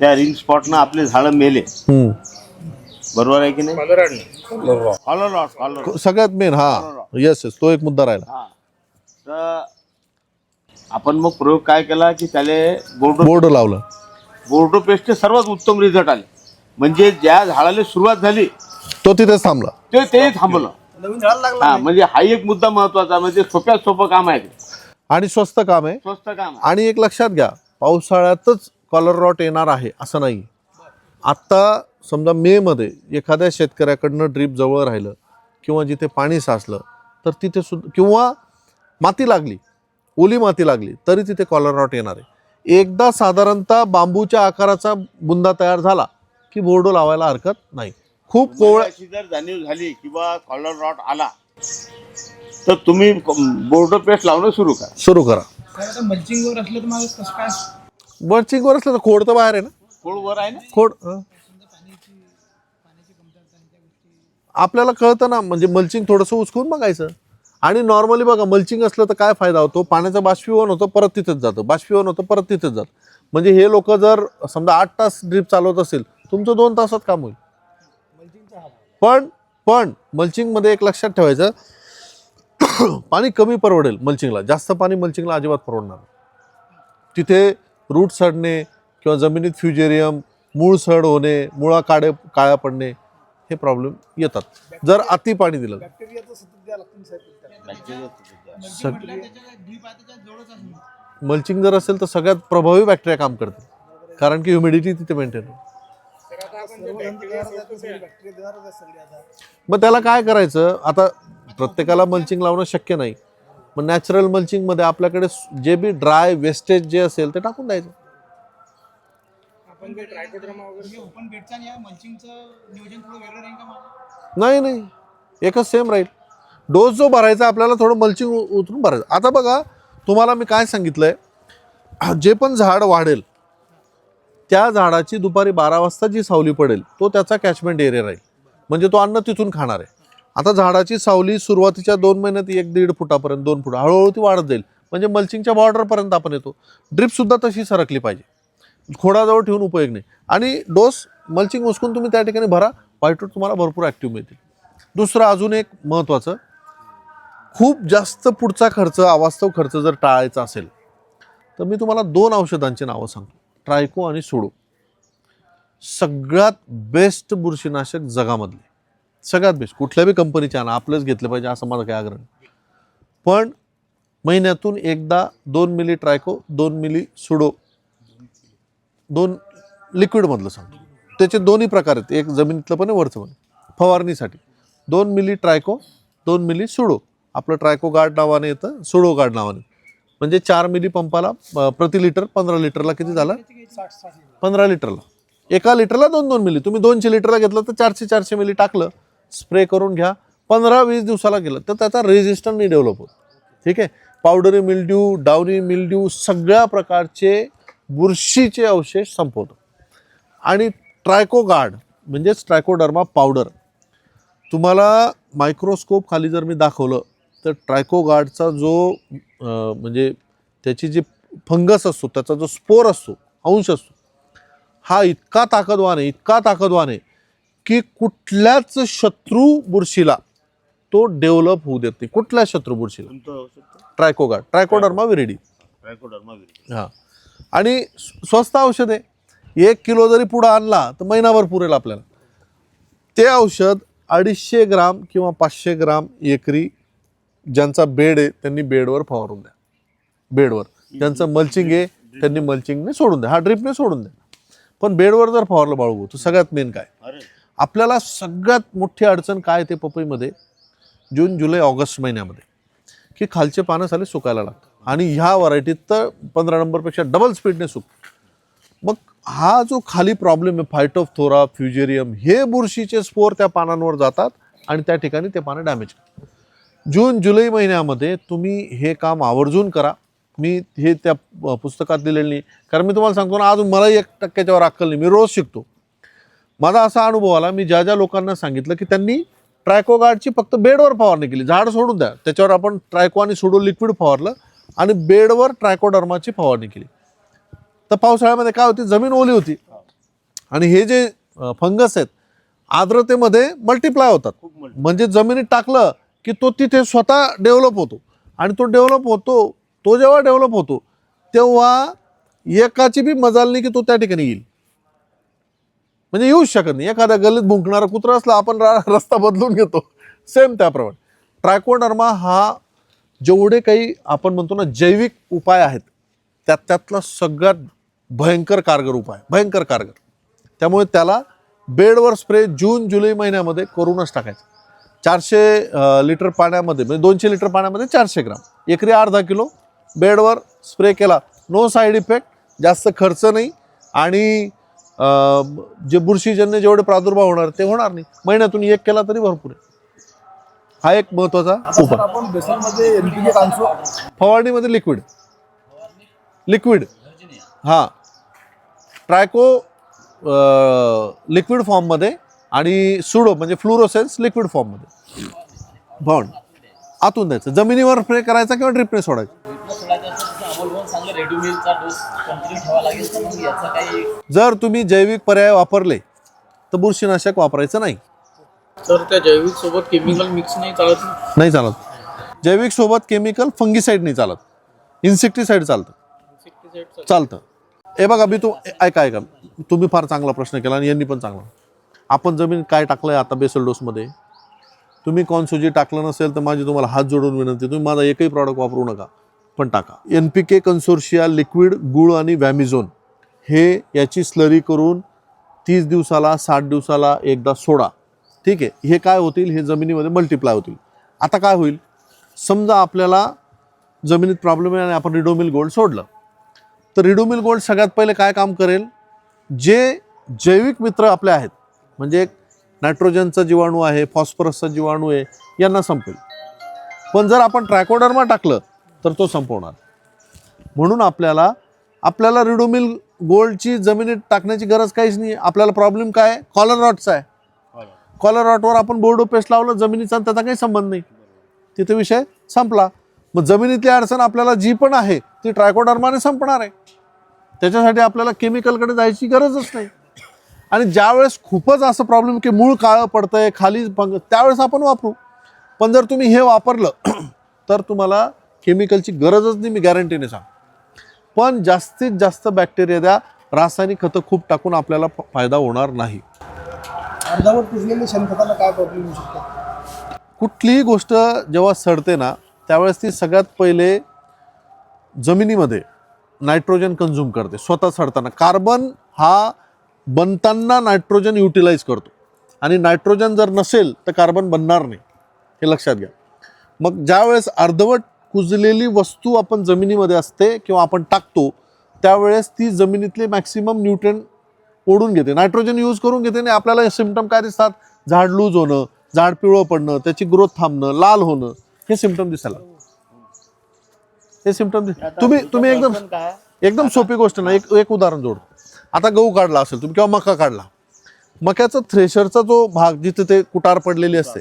त्या रिंग स्पॉटनं आपले झाडं मेले, बरोबर आहे की नाही? कॉलर सगळ्यात मेन येस तो एक मुद्दा राहिला. हा. तर आपण मग प्रयोग काय केला की त्याला बोर्ड लावलं. बोर्डो पेस्टचे सर्वात उत्तम रिझल्ट आले. म्हणजे ज्या झाडाला सुरुवात झाली तो तिथेच थांबला. ते थांबलं. नवीन झाड लागला. हा, म्हणजे हा एक मुद्दा महत्वाचा. म्हणजे सोप्यात सोपं काम आहे ते. आणि स्वस्त काम आहे. स्वस्त काम आहे. आणि एक लक्षात घ्या, पावसाळ्यातच कॉलर रॉट येणार आहे असं नाही. आत्ता समजा मेमध्ये एखाद्या शेतकऱ्याकडनं ड्रीप जवळ राहिलं किंवा जिथे पाणी साचलं तर तिथे सुद्धा, किंवा माती लागली, ओली माती लागली, तरी तिथे कॉलर रॉट येणार आहे. एकदा साधारणतः बांबूच्या आकाराचा बुंदा तयार झाला की बोर्डो लावायला हरकत नाही. खूप कोवळ्या अशी जर जाणीव झाली किंवा कॉलर रॉट आला तर तुम्ही बोर्डो पेस्ट लावणं सुरू करा. काय आता मल्चिंगवर असलं तर मग कसं काय? बर्चिंगवर असलं तर खोड तर बाहेर आहे ना. खोड वर आहे ना. खोड आपल्याला कळतं ना. म्हणजे मल्चिंग थोडंसं उचकून बघायचं. आणि नॉर्मली बघा, मल्चिंग असलं तर काय फायदा होतो, पाण्याचं बाष्पीभवन होतं, परत तिथेच जातं, बाष्पीभवन होतं, परत तिथेच जातं. म्हणजे हे लोक जर समजा 8 तास ड्रीप चालवत असेल, तुमचं 2 तासात काम होईल. पण मल्चिंगमध्ये एक लक्षात ठेवायचं, पाणी कमी परवडेल मल्चिंगला. जास्त पाणी मल्चिंगला अजिबात परवडणार. तिथे रूट सडणे किंवा जमिनीत फ्युजेरियम मूळ सड होणे, मुळा काळ्या पडणे हे प्रॉब्लेम येतात जर अति पाणी दिलं. बॅक्टेरिया तर सतत द्यावं लागतं साहेब. मल्चिंग जर असेल तर सगळ्यात प्रभावी बॅक्टेरिया काम करते, कारण की ह्युमिडिटी तिथे मेंटेन आहे. बॅक्टेरिया देणारच आहे सगळे आता. मग त्याला काय करायचं, आता प्रत्येकाला मल्चिंग लावणं शक्य नाही, मग नॅचरल मल्चिंग मध्ये आपल्याकडे जे बी ड्राय वेस्टेज जे असेल ते टाकून द्यायचं. आपण जे ट्रायकोड्रामा वगैरे ओपन बेडचा आणि या मल्चिंगचं नियोजन थोडं वेगळं राहील का मला? नाही एकच सेम राहील. डोस जो भरायचा आपल्याला थोडं मल्चिंग उतरून भरायचं. आता बघा तुम्हाला मी काय सांगितलंय, जे पण झाड वाढेल त्या झाडाची दुपारी 12 वाजता जी सावली पडेल तो त्याचा कॅचमेंट एरिया राहील, म्हणजे तो अन्न तिथून खाणार आहे. आता झाडाची सावली सुरुवातीच्या 2 महिन्यात 1-1.5 फुटापर्यंत 2 फुट हळूहळू ती वाढत जाईल, म्हणजे मल्चिंगच्या बॉर्डरपर्यंत आपण येतो. ड्रिप सुद्धा तशी सरकली पाहिजे, खोडाजवळ ठेवून उपयोग नाही. आणि डोस मल्चिंग उचकून तुम्ही त्या ठिकाणी भरा, व्हाईटरूट तुम्हाला भरपूर ॲक्टिव्ह मिळतील. दुसरं अजून एक महत्त्वाचं, खूप जास्त पुढचा खर्च, अवास्तव खर्च जर टाळायचा असेल तर मी तुम्हाला 2 औषधांची नावं सांगतो, ट्रायको आणि सुडो. सगळ्यात बेस्ट बुरशीनाशक जगामधले, सगळ्यात बेस्ट. कुठल्याही कंपनीचे आणा, आपलंच घेतलं पाहिजे असं माझं काही आग्रह नाही. पण महिन्यातून एकदा 2 मिली ट्रायको, 2 मिली सुडो, 2 लिक्विडमधलं सांगतो. त्याचे दोन्ही प्रकार आहेत, एक जमिनीतलं पण वरचं पण. फवारणीसाठी 2 मिली ट्रायको, 2 मिली सुडो. आपलं ट्रायको गार्ड नावाने येतं, सुडो गार्ड नावाने. म्हणजे 4 मिली पंपाला प्रति लिटर 15 लिटरला किती झालं? 15 लिटरला. एका लिटरला 2-2 मिली. तुम्ही 200 लिटरला घेतलं तर 400 मिली टाकलं, स्प्रे करून घ्या. 15-20 दिवसाला गेलं तर त्याचा रेजिस्टन्स नाही डेव्हलप होत. ठीक आहे. पावडरी मिल्ड्यू, डाउनी मिल्ड्यू, सगळ्या प्रकारचे बुरशीचे अवशेष संपवतो. आणि ट्रायको गार्ड म्हणजेच ट्रायकोडर्मा पावडर तुम्हाला मायक्रोस्कोप खाली जर मी दाखवलं तर ट्रायको गार्डचा जो म्हणजे त्याची जी फंगस असतो, त्याचा जो स्पोर असतो, अंश असतो, हा इतका ताकदवान आहे की कुठल्याच शत्रू बुरशीला तो डेव्हलप होऊ देत नाही. कुठल्या शत्रू बुरशीला. ट्रायको गार्ड, ट्रायकोडर्मा विरिडी. हां. आणि स्वस्त औषध आहे. 1 किलो जरी पुढं आणला तर महिनाभर पुरेल आपल्याला. ते औषध 250 ग्राम किंवा 500 ग्राम एकरी ज्यांचा बेड आहे त्यांनी बेडवर फवारून द्या. बेडवर ज्यांचं मल्चिंग आहे त्यांनी मल्चिंगने सोडून द्या. हा ड्रिपने सोडून द्या. पण बेडवर जर फवारलं बाळू तर सगळ्यात मेन काय, आपल्याला सगळ्यात मोठी अडचण काय ते पपईमध्ये जून, जुलै, ऑगस्ट महिन्यामध्ये, की खालचे पानं साले सुकायला लागतात. आणि ह्या व्हरायटीत तर 15 नंबरपेक्षा डबल स्पीडने सुकतात. मग हा जो खाली प्रॉब्लेम आहे, फायटोफथोरा, फ्युजेरियम, हे बुरशीचे स्पोर त्या पानांवर जातात आणि त्या ठिकाणी ते पानं डॅमेज करतात. जून, जुलै महिन्यामध्ये तुम्ही हे काम आवर्जून करा. मी हे त्या पुस्तकात दिलेलं नाही, कारण मी तुम्हाला सांगतो ना, अजून मलाही 1% वर अक्कल नाही. मी रोज शिकतो. माझा असा अनुभव आला, मी ज्या लोकांना सांगितलं की त्यांनी ट्रायको गार्डची फक्त बेडवर फवारणी केली, झाड सोडून द्या, त्याच्यावर आपण ट्रायको आणि सुडो लिक्विड फवारलं आणि बेडवर ट्रायकोडर्माची फवारणी केली, तर पावसाळ्यामध्ये काय होती, जमीन ओली होती आणि हे जे फंगस आहेत आर्द्रतेमध्ये मल्टिप्लाय होतात. म्हणजे जमिनीत टाकलं की तो तिथे स्वतः डेव्हलप होतो. आणि तो जेव्हा डेव्हलप होतो तेव्हा एकाची बी मजाल नाही की तो त्या ठिकाणी येईल, म्हणजे येऊच शकत नाही. एखाद्या गल्लीत भुंकणारा कुत्रा असला आपण रस्ता बदलून घेतो, सेम त्याप्रमाणे ट्रायकोडर्मा हा जेवढे काही आपण म्हणतो ना जैविक उपाय आहेत त्यातला सगळ्यात भयंकर कारगर उपाय, भयंकर कारगर. त्यामुळे त्याला बेडवर स्प्रे जून, जुलै महिन्यामध्ये करूनच टाकायचं. 400 लिटर पाण्यामध्ये, म्हणजे 200 लिटर पाण्यामध्ये 400 ग्राम, एकरी अर्धा किलो बेडवर स्प्रे केला. नो साईड इफेक्ट, जास्त खर्च नाही आणि जे बुरशीजन्य जेवढे प्रादुर्भाव होणार ते होणार नाही. महिन्यातून 1 केला तरी भरपूर आहे. हा एक महत्वाचा उपाय. आपण बेसनमध्ये NPK टाकतो, फवारणीमध्ये लिक्विड हां, ट्रायको लिक्विड फॉर्ममध्ये आणि सुडो म्हणजे फ्लोरोसेन्स लिक्विड फॉर्ममध्ये फवारणी आतून द्यायचं. जमिनीवर स्प्रे करायचा किंवा ड्रिपने सोडायचं. जर तुम्ही जैविक पर्याय वापरले तर बुरशीनाशक वापरायचं नाही. तर त्या जैविक सोबत केमिकल मिक्स नाही चालत. जैविक सोबत केमिकल, फंगिसाईड नाही चालत, इन्सेक्टिसाईड चालतं. हे बघा मी ऐका तुम्ही फार चांगला प्रश्न केला आणि यांनी पण चांगला. आपण जमीन काय टाकलंय आता बेसल डोसमध्ये, तुम्ही कॉन्सोजी टाकलं नसेल तर माझी तुम्हाला हात जोडून विनंती, तुम्ही माझा एकही प्रॉडक्ट वापरू नका, पण टाका. NPK कन्सोर्शिया लिक्विड, गुळ आणि व्हॅमिझोन हे याची स्लरी करून 30 दिवसाला 60 दिवसाला एकदा सोडा. ठीक आहे, हे काय होतील, हे जमिनीमध्ये मल्टिप्लाय होतील. आता काय होईल, समजा आपल्याला जमिनीत प्रॉब्लेम आहे आणि आपण रिडोमिल गोल्ड सोडलं, तर रिडोमिल गोल्ड सगळ्यात पहिले काय काम करेल, जे जैविक मित्र आपले आहेत, म्हणजे नायट्रोजनचा जीवाणू आहे, फॉस्फरसचा जीवाणू आहे, यांना संपेल. पण जर आपण ट्रायकोडर्मा टाकलं तर तो संपवणार. म्हणून आपल्याला रिडोमिल गोल्डची जमिनीत टाकण्याची गरज काहीच नाही. आपल्याला प्रॉब्लेम काय आहे, कॉलर रॉटचा आहे. कॉलर रॉटवर आपण बोर्डो पेस्ट लावलं, जमिनीचा त्याचा काही संबंध नाही, तिथे विषय संपला. मग जमिनीतली अडचण आपल्याला जी पण आहे ती ट्रायकोडर्माने संपणार आहे. त्याच्यासाठी आपल्याला केमिकलकडे जायची गरजच नाही. आणि ज्यावेळेस खूपच असं प्रॉब्लेम की मूळ काळं पडतंय खाली, त्यावेळेस आपण वापरू. पण जर तुम्ही हे वापरलं तर तुम्हाला केमिकलची गरजच नाही, मी गॅरंटीने सांग. पण जास्तीत जास्त बॅक्टेरिया द्या, रासायनिक खतं खूप टाकून आपल्याला फायदा होणार नाही. अर्धावट कुजलेल्या शेणखताला काय प्रॉब्लेम होऊ शकतो? कुठलीही गोष्ट जेव्हा सडते ना, त्यावेळेस ती सगळ्यात पहिले जमिनीमध्ये नायट्रोजन कंझ्युम करते. स्वतः सडताना कार्बन हा बनताना नायट्रोजन युटिलाइज करतो, आणि नायट्रोजन जर नसेल तर कार्बन बनणार नाही, हे लक्षात घ्या. मग ज्यावेळेस अर्धवट कुजलेली वस्तू आपण जमिनीमध्ये असते किंवा आपण टाकतो, त्यावेळेस ती जमिनीतले मॅक्सिमम न्यूट्रिएंट ओढून घेते, नायट्रोजन यूज करून घेते. आणि आपल्याला सिम्पटम काय दिसतात, झाड लूज होणं, झाड पिवळं पडणं, त्याची ग्रोथ थांबणं, लाल होणं, हे सिम्पटम दिसायला. हे सिम्पटम तुम्ही एकदम सोपी गोष्ट ना, एक उदाहरण जोडतो. आता गहू काढला असेल तुम्ही किंवा मका काढला, मक्याचा थ्रेशरचा जो भाग जिथे ते कुटार पडलेली असते,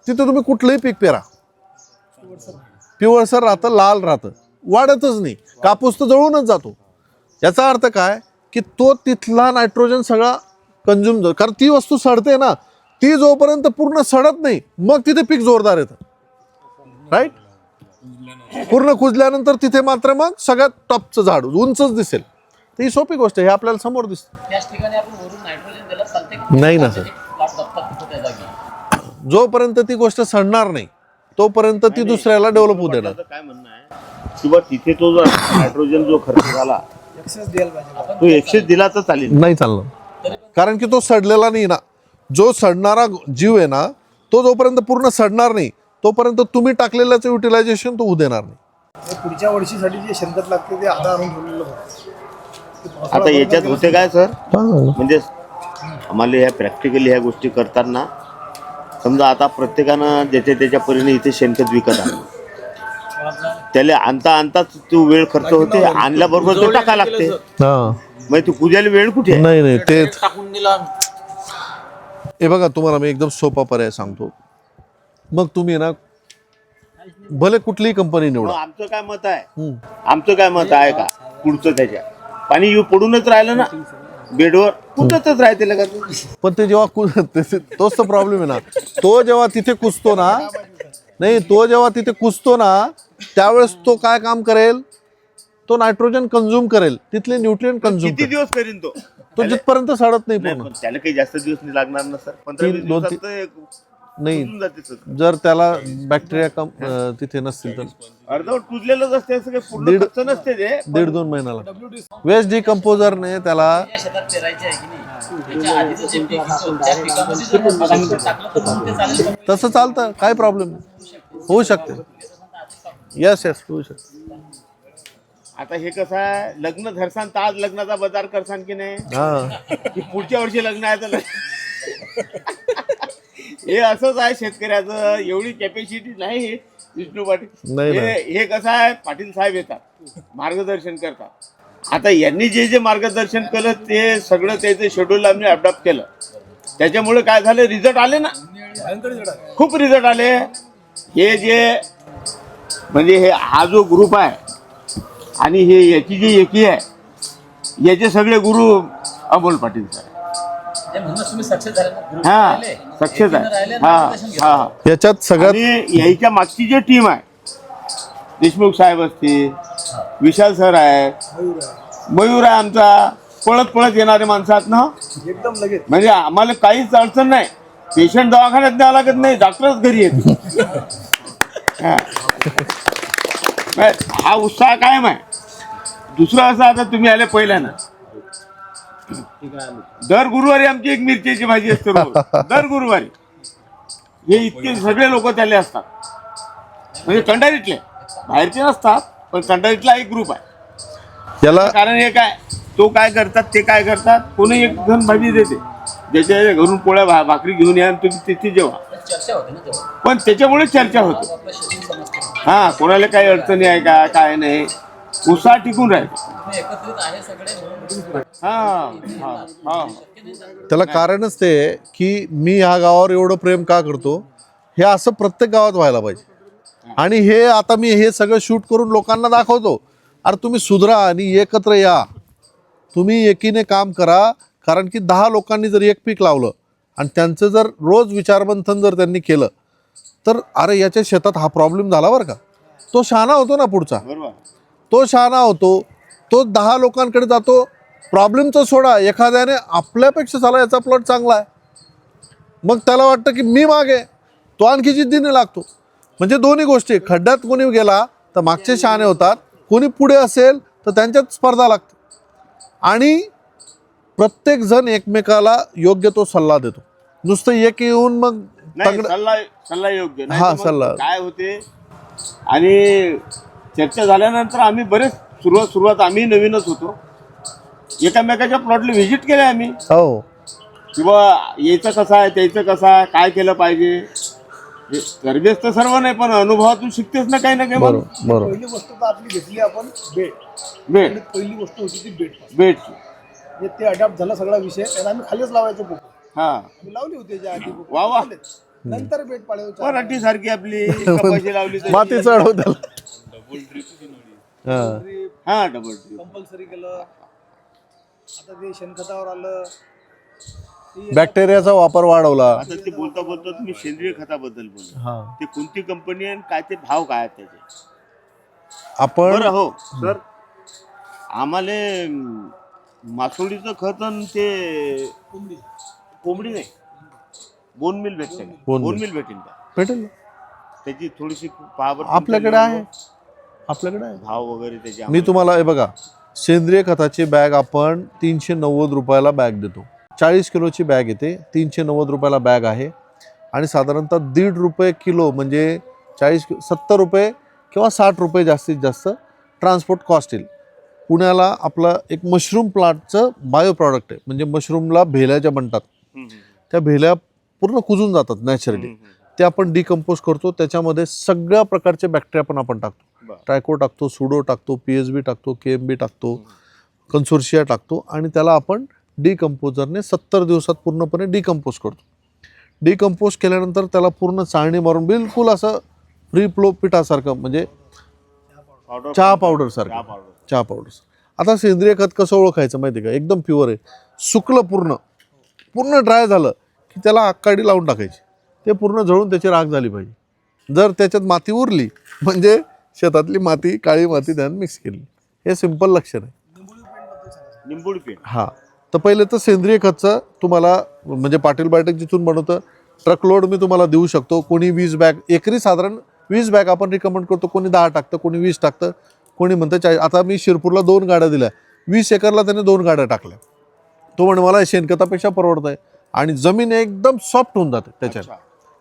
तिथे तुम्ही कुठलंही पीक पेरा, पिवळसर राहतं, लाल राहतं, वाढतच नाही. कापूस तर जळूनच जातो. याचा अर्थ काय की तो तिथला नायट्रोजन सगळा कंझ्युम, कारण ती वस्तू सडते ना, ती जोपर्यंत पूर्ण सडत नाही मग तिथे पीक जोरदार येतं. राईट, पूर्ण कुजल्यानंतर तिथे मात्र मग सगळ्यात टॉपचं झाड उंचच दिसेल. ही सोपी गोष्ट आहे, हे आपल्याला समोर दिसतं. त्याच ठिकाणी आपण वरून नायट्रोजन दिलं चालते नाही ना सर, जोपर्यंत ती गोष्ट सडणार नाही तोपर्यंत ती दुसऱ्याला डेव्हलप होऊ देणार. काय म्हणणं आहे किंवा तिथे तो जो नायट्रोजन जो खर्च झाला एक्सेस द्यायला पाहिजे. तो एक्सेस दिला तर चालेल, नाही चालणार, कारण की तो सडलेला नाही ना. जो सडणारा जीव आहे ना, तो जोपर्यंत पूर्ण सडणार नाही तोपर्यंत तुम्ही टाकलेल्याचं युटिलायझेशन तो होऊ देणार नाही. पुढच्या वर्षीसाठी जे शेणखत लागते ते आता आणून ठेवलेलं होतं. आता याच्यात होते काय सर, म्हणजे आम्हाला ह्या प्रॅक्टिकली ह्या गोष्टी करताना समजा आता प्रत्येकानं ज्याच्या त्याच्या परीने इथे शेणखत विकत आहे, त्याला आणताच तो वेळ खर्च होते, आणल्याबरोबर तो टाका लागते. मग तू पूजाला वेळ कुठे आहे? नाही ते टाकून दिला. हे बघा, तुम्हाला मी एकदम सोपा पर्याय सांगतो. मग तुम्ही ना भले कुठलीही कंपनी निवडा. आमचं काय मत आहे का पुढचं, त्याच्या पाणी पडूनच राहिलं ना बेडवर, कुठंच राहते लगा. पण ते जेव्हा तोच तर प्रॉब्लेम आहे ना, तो जेव्हा तिथे कुजतो ना, त्यावेळेस तो काय काम करेल, तो नायट्रोजन कंझ्युम करेल, तिथले न्यूट्रिएंट कंझ्युम. किती दिवस करीन तो जिथपर्यंत सडत नाही पूर्ण. त्याला काही जास्त दिवस नाही लागणार ना सर, 15-20 दिवसात नाही, कुजून जाते सर. जर त्याला बॅक्टेरिया तिथे नसतील तर अर्धवट कुजलेलंच असते, असं काही पूर्ण कच्चं नसते ते. 1.5-2 महिन्याला वेस्ट डिकम्पोजरने त्याला शेतात पेरायचे आहे की नाही, त्याच्या आधीचं जे पीक होतं, त्या पिकामध्ये जर टाकलं तर मग ते चालेल. तसं चालतं, काय प्रॉब्लेम होऊ शकते. यस होऊ शकते. आता हे कसं आहे, लग्न धरसान तर आज लग्नाचा बाजार करसान की नाही, की पुढच्या वर्षी लग्न आहे तर हे असंच आहे शेतकऱ्याचं. एवढी कॅपॅसिटी नाही विष्णू पाटील. हे कसं आहे, पाटील साहेब येतात, मार्गदर्शन करतात. आता यांनी जे मार्गदर्शन केलं ते सगळं त्याचं शेड्यूल आम्ही अडॉप्ट केलं. त्याच्यामुळे काय झालं, रिझल्ट आले ना, खूप रिझल्ट आले. हे जे म्हणजे हा जो ग्रुप आहे आणि हे याची जी एकी आहे, याचे सगळे गुरु अमोल पाटील साहेब. सक्सेस आहे. याच्यात सगळ्यात याच्या मागची जी टीम आहे, देशमुख साहेब असतील, विशाल सर आहे, मयूर आहे आमचा, पळत पळत येणारे माणसात ना, एकदम लगेच. म्हणजे आम्हाला काहीच अडचण नाही. पेशंट दवाखान्यात न्यावं लागत नाही, डॉक्टरच घरी येते. हा उत्साह कायम आहे. दुसरं असं, आता तुम्ही आले पहिल्यानं, दर गुरुवारी आमची एक मिरचीची भाजी असते रोज. दर गुरुवारी हे इतके सगळे लोक त्याले असतात, म्हणजे कंडारीतले, बाहेरचे नसतात, पण कंडारीतला एक ग्रुप आहे. याला कारण हे काय, तो काय करतात, ते काय करतात, कोणी एक जण भाजी देते, ज्याच्या घरून पोळ्या भाकरी घेऊन या, तुम्ही तिथे जेव्हा, चर्चा होते ना तेव्हा, पण त्याच्यामुळे चर्चा होते. आपलं शरीर समजतं. हा, कोणाला काही अडचणी आहे का, काय नाही, उत्साह टिकून राहतो. तुम्ही एकत्रित आहे सगळे म्हणून हा हा हा त्याला कारणच ते आहे की मी ह्या गावावर एवढं प्रेम का करतो, हे असं प्रत्येक गावात व्हायला पाहिजे. आणि हे आता मी हे सगळं शूट करून लोकांना दाखवतो. अरे तुम्ही सुधरा आणि एकत्र या, तुम्ही एकीने काम करा. कारण की 10 लोकांनी जर एक पीक लावलं आणि त्यांचं जर रोज विचारमंथन जर त्यांनी केलं तर अरे याच्या शेतात हा प्रॉब्लेम झाला बरं का, तो शहाणा होतो ना पुढचा, बरोबर. तो शहाणा होतो, तो 10 लोकांकडे जातो. प्रॉब्लेमचं सोडा, एखाद्याने आपल्यापेक्षा झाला याचा प्लॉट चांगला आहे, मग त्याला वाटतं की मी मागे, तो आणखी जिद्दीने लागतो. म्हणजे दोन्ही गोष्टी, खड्ड्यात कोणी गेला तर मागचे शहाणे होतात, कोणी पुढे असेल तर त्यांच्यात स्पर्धा लागते. आणि प्रत्येक जण एकमेकाला योग्य तो सल्ला देतो. नुसतं एक येऊन मग नाही, सल्ला योग्य नाही. हा, तर मग सल्ला. काय होते, आणि चर्चा झाल्यानंतर आम्ही बरेच सुरुवात आम्ही नवीनच होतो, एकामेकाच्या प्लॉटला व्हिजिट केले आम्ही, हो किंवा याचं कसं आहे, त्याचं कसं आहे, काय केलं पाहिजे. गरजेच तर सर्व नाही, पण अनुभवातून शिकतेच ना काही ना काही. बरोबर बरोबर. पहिली वस्तू तर आपली घेतली आपण बेड. बेट पहिली गोष्ट होती ती बेड. बेटची. म्हणजे ते अडॅप्ट झाला सगळा विषय, आणि आम्ही खालीच लावायचो बुक. हा, आम्ही लावली होती त्याच्या आधी बुक. वा वा. नंतर बेड पाळले. पराठी सारखी आपली कपाशी लावली तशी. माती चढव त्याला. हा. हा, डबल ट्री. कंपल्सरी केलं. आता ते शेणखतावर आलं. बॅक्टेरियाचा वापर वाढवला. आता ते बोलता बोलता तुम्ही सेंद्रिय खताबद्दल बोलला. हा. ते कोणती कंपनी आहे आणि काय ते भाव काय आहेत त्याचे. आपण बरं हो सर, आम्हाला मासोळीचं खत आणि ते कोंबडी नाही, बोनमिल भेटते का? बोनमिल भेटेल का? भेटेल ना. त्याची थोडीशी पावर आपल्याकडे आहे, आपल्याकडे आहे. भाव वगैरे त्याचे मी तुम्हाला हे बघा, सेंद्रिय खताची बॅग आपण 390 रुपयाला बॅग देतो. 40 किलोची बॅग येते, 390 रुपयाला बॅग आहे. आणि साधारणतः 1.5 रुपये किलो, म्हणजे 70 रुपये किंवा 60 रुपये जास्तीत जास्त ट्रान्सपोर्ट कॉस्ट येईल. पुण्याला आपलं एक मशरूम प्लांटचं बायो प्रॉडक्ट आहे, म्हणजे मशरूमला भेल्या ज्या बनतात त्या भेल्या पूर्ण कुजून जातात नॅचरली, ते आपण डिकम्पोज करतो. त्याच्यामध्ये सगळ्या प्रकारचे बॅक्टेरिया आपण टाकतो. ट्रायको टाकतो, सुडो टाकतो, PSB टाकतो, KMB टाकतो, कन्सोर्शिया टाकतो, आणि त्याला आपण डिकम्पोजरने 70 दिवसात पूर्णपणे डिकम्पोज करतो. डिकम्पोज केल्यानंतर त्याला पूर्ण चाळणी मारून बिलकुल असं फ्री फ्लो पिठासारखं, म्हणजे चहा पावडर सारखं, चहा पावडर. आता सेंद्रिय खत कसं ओळखायचं माहिती आहे का? एकदम प्युअर आहे, सुकलं पूर्ण ड्राय झालं की त्याला आकाडी लावून टाकायची, ते पूर्ण जळून त्याची राख झाली पाहिजे. जर त्याच्यात माती उरली म्हणजे शेतातली माती, काळी माती त्यात मिक्स केली. हे सिंपल लक्षण आहे. निंबुडी पेंट. हां, तर पहिले तर सेंद्रिय खतचं तुम्हाला, म्हणजे पाटील बायोटेक जिथून बनवतं, ट्रकलोड मी तुम्हाला देऊ शकतो. कोणी 20 बॅग, एकरी साधारण 20 बॅग आपण रिकमेंड करतो. कोणी 10 टाकतं, कोणी 20 टाकतं, कोणी म्हणतं 40. आता मी शिरपूरला 2 गाड्या दिल्या, 20 एकरला त्याने 2 गाड्या टाकल्या. तो म्हणे मला शेणखतापेक्षा परवडत आहे, आणि जमीन एकदम सॉफ्ट होऊन जाते त्याच्यात,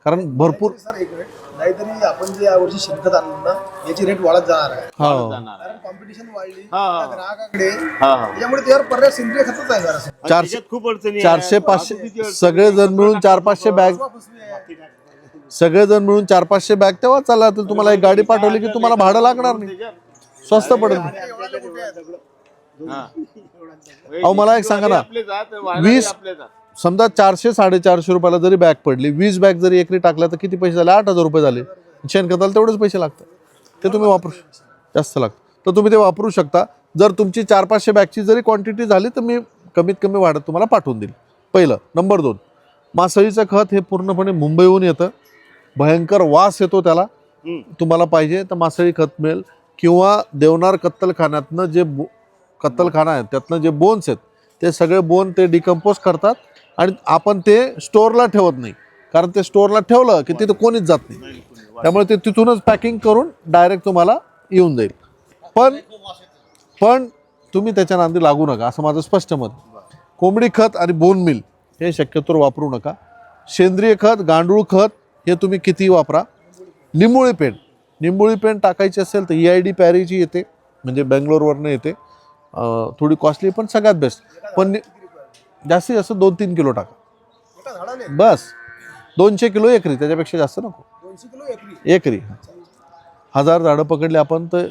कारण भरपूर. सर एक रेट नाहीतरी आपण जे यावर्षी शेणखत आणलं ना, याची रेट वाढत जाणार आहे. हो, कारण कॉम्पिटिशन वाढली हा. त्या ग्राहकाकडे, हा. त्याच्यामुळे त्यावर पर्याय सेंद्रिय खतच आहे जरा. त्याच्यात खूप अडचणी 400-500 सगळेजण मिळून 400-500 बॅग, सगळेजण मिळून 400-500 बॅग तेव्हा चालला. तुम्हाला एक गाडी पाठवली की तुम्हाला भाडं लागणार नाही, स्वस्त पडेल. अहो मला एक सांगा ना, 20 समजा 400-450 रुपयाला जरी बॅग पडली, 20 बॅग जरी एकरी टाकल्या तर किती पैसे झाले? 8,000 रुपये झाले. शेणखताला तेवढेच पैसे लागतात, ते तुम्ही वापरू, जास्त लागतं तर तुम्ही ते वापरू शकता. जर तुमची 400-500 बॅगची जरी क्वांटिटी झाली तर मी कमीत कमी वाढत तुम्हाला पाठवून देईल. पहिलं. नंबर 2, मासळीचं खत हे पूर्णपणे मुंबईहून येतं, भयंकर वास येतो त्याला. तुम्हाला पाहिजे तर मासळी खत मिळेल, किंवा देवनार कत्तलखान्यातनं जे कत्तलखाना आहे त्यातनं जे बोन्स आहेत ते सगळे बोन ते डिकम्पोज करतात आणि आपण ते स्टोअरला ठेवत नाही, कारण ते स्टोअरला ठेवलं की तिथं कोणीच जात नाही, त्यामुळे ते तिथूनच पॅकिंग करून डायरेक्ट तुम्हाला येऊन जाईल. पण तुम्ही त्याच्या नांदी लागू नका असं माझं स्पष्ट मत. कोंबडी खत आणि बोन मिल हे शक्यतो वापरू नका. सेंद्रिय खत, गांडूळ खत हे तुम्ही कितीही वापरा. निंबोळी पेंड टाकायची असेल तर EID पॅरीची येते, म्हणजे बेंगलोरवरनं येते, थोडी कॉस्टली पण सगळ्यात बेस्ट. पण जास्तीत जास्त 2-3 किलो टाका बस. 200 किलो एकरी, त्याच्यापेक्षा जास्त नको. 200 किलो एकरी 1000 झाडं पकडली आपण तर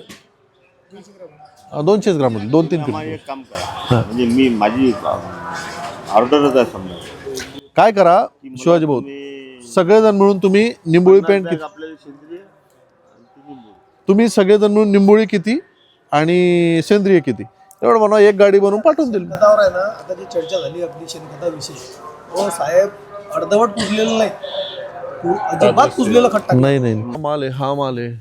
200 ग्राम 2-3 किलो. एक काम करा, म्हणजे मी माझी ऑर्डरच आहे समजा. काय करा शिवाजी भाऊ, सगळेजण मिळून तुम्ही निंबोळी पेंट किती, आपल्याला सेंद्रिय आणि ती निंबोळी. तुम्ही सगळेजण मिळून निंबोळी किती आणि सेंद्रिय किती एवढं म्हणा, एक गाडी बनवून पाठवून देईल. खतावर आहे ना, आता जी चर्चा झाली आपली शेणखताविषयी, हो साहेब अर्धवट कुजलेलं नाही, अजिबात कुजलेलं खत टाकलं. नाही हा माल आहे, हा माल आहे.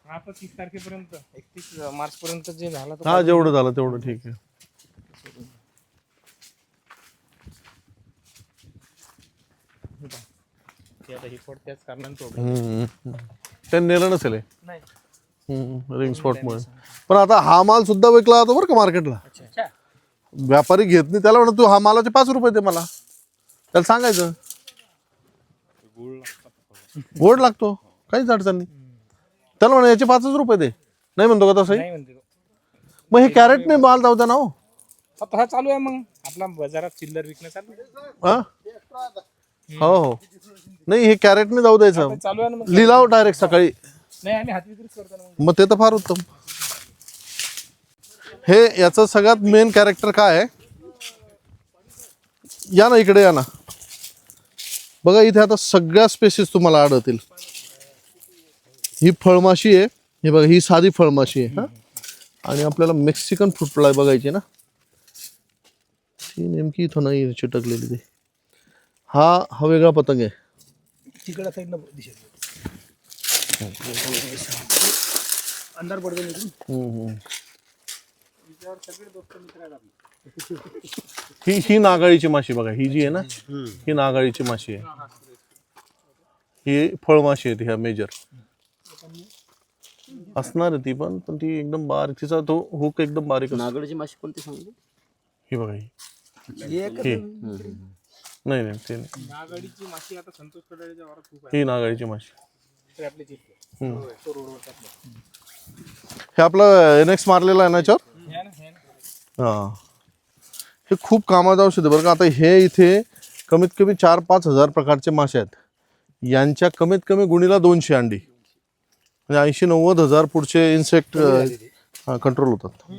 आता 30 तारखेपर्यंत 31 मार्च पर्यंत जे झालं हा जेवढं झालं तेवढं ठीक आहे. आता ही फळ त्याच कारणाने त्यांनी नेलं नसेल हे. नाही. रिंग स्पॉटमुळे. पण आता हा माल सुद्धा विकला जातो बरं का मार्केटला. व्यापारी घेत नाही, त्याला म्हणत तू हा मालाचे 5 रुपये दे मला, त्याला सांगायचं गोड लागतो काहीच अडचण नाही, त्याला म्हणा याचे 5 रुपये दे, नाही म्हणतो का तसंही. नाही म्हणते तो. मग हे कॅरेट नाही माल जाऊ द्या ना हो. आता हा चालू आहे मग आपला बाजारात चिल्लर विकणं चालू आहे. हा? हो नाही हे कॅरेटने जाऊ द्यायचं, चालू आहे ना मग. लिलाव डायरेक्ट सकाळी. नाही आम्ही हात विक्रीच करतो ना मग ते तर फार उत्तम. हे याचं सगळ्यात मेन कॅरेक्टर काय आहे, या ना इकडे या ना, बघा इथे आता सगळ्या स्पेसिस तुम्हाला आढळतील. ही फळमाशी आहे, हे बघा ही साधी फळमाशी आहे. हा, आणि आपल्याला मेक्सिकन फ्रूट फ्लाय बघायची ना, ती नेमकी इथं नाही चिटकलेली ती. हा वेगळा पतंग आहे. तिकडल्या साईडनं दिसेल, अंधार पडतो निघून. ही नागाळीची माशी बघा, ही जी आहे ना ही नागाळीची माशी आहे. ही फळमाशी आहे, ह्या मेजर असणार आहे ती, पण ती एकदम बारीक, तिचा तो हुक एकदम बारीक असतो. नागडची माशी कोणती सांगू? ही बघा ही नाही ते नाही. नागडीची माशी आता संतोष कडाळेच्या वारात खूप आहे. ही नागाळीची माशी. ते आपले चित्र हे आपलं NX मारलेलं आहे ना याच्यावर. हे ना हा, हे खूप कामाचं औषध आहे बरं का. आता हे इथे कमीत कमी 4-5 हजार प्रकारचे मासे आहेत, यांच्या कमीत कमी गुणीला 200 अंडी, म्हणजे 80-90 हजार पुढचे इन्सेक्ट कंट्रोल होतात.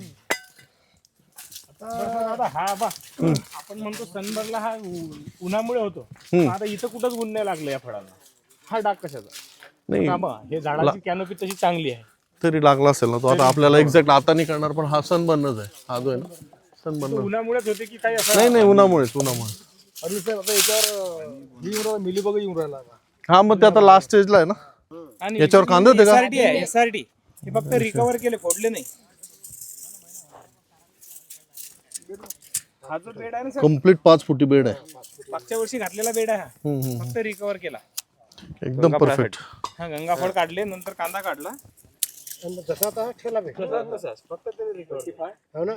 आता हा बा आपण म्हणतो सनबर्नला हा उन्हामुळे होतो, आता इथं कुठंच गुण नाही लागलं या फळाला. हा डाग कशाचा नाही हा बा, हे झाडाची कॅनोपी तशी चांगली आहे. तरी लागला असेल ना तो. आता आपल्याला एक्झॅक्ट आता नाही करणार, पण हा सनबर्नच आहे. हा जो आहे ना सनबर्न. उन्हामुळेच होते की काही असं. नाही उन्हामुळे. अरे साहेब आता याच्यावर मिलीबग येऊन राहिला. हा मग ते आता लास्ट स्टेजला आहे ना. आणि याच्यावर कांदे होते का? SRT आहे, SRT हे फक्त रिकव्हर केले, फोडले नाही. हा जो बेड आहे ना सर, कम्प्लीट 5 फुटी बेड आहे. मागच्या वर्षी घातलेला बेड आहे हा, फक्त रिकव्हर केला एकदम परफेक्ट. हा. गंगाफळ काढले, नंतर कांदा काढला, जसा आता ठेला भेटला तसाच फक्त ते रिकव्हर. हो ना.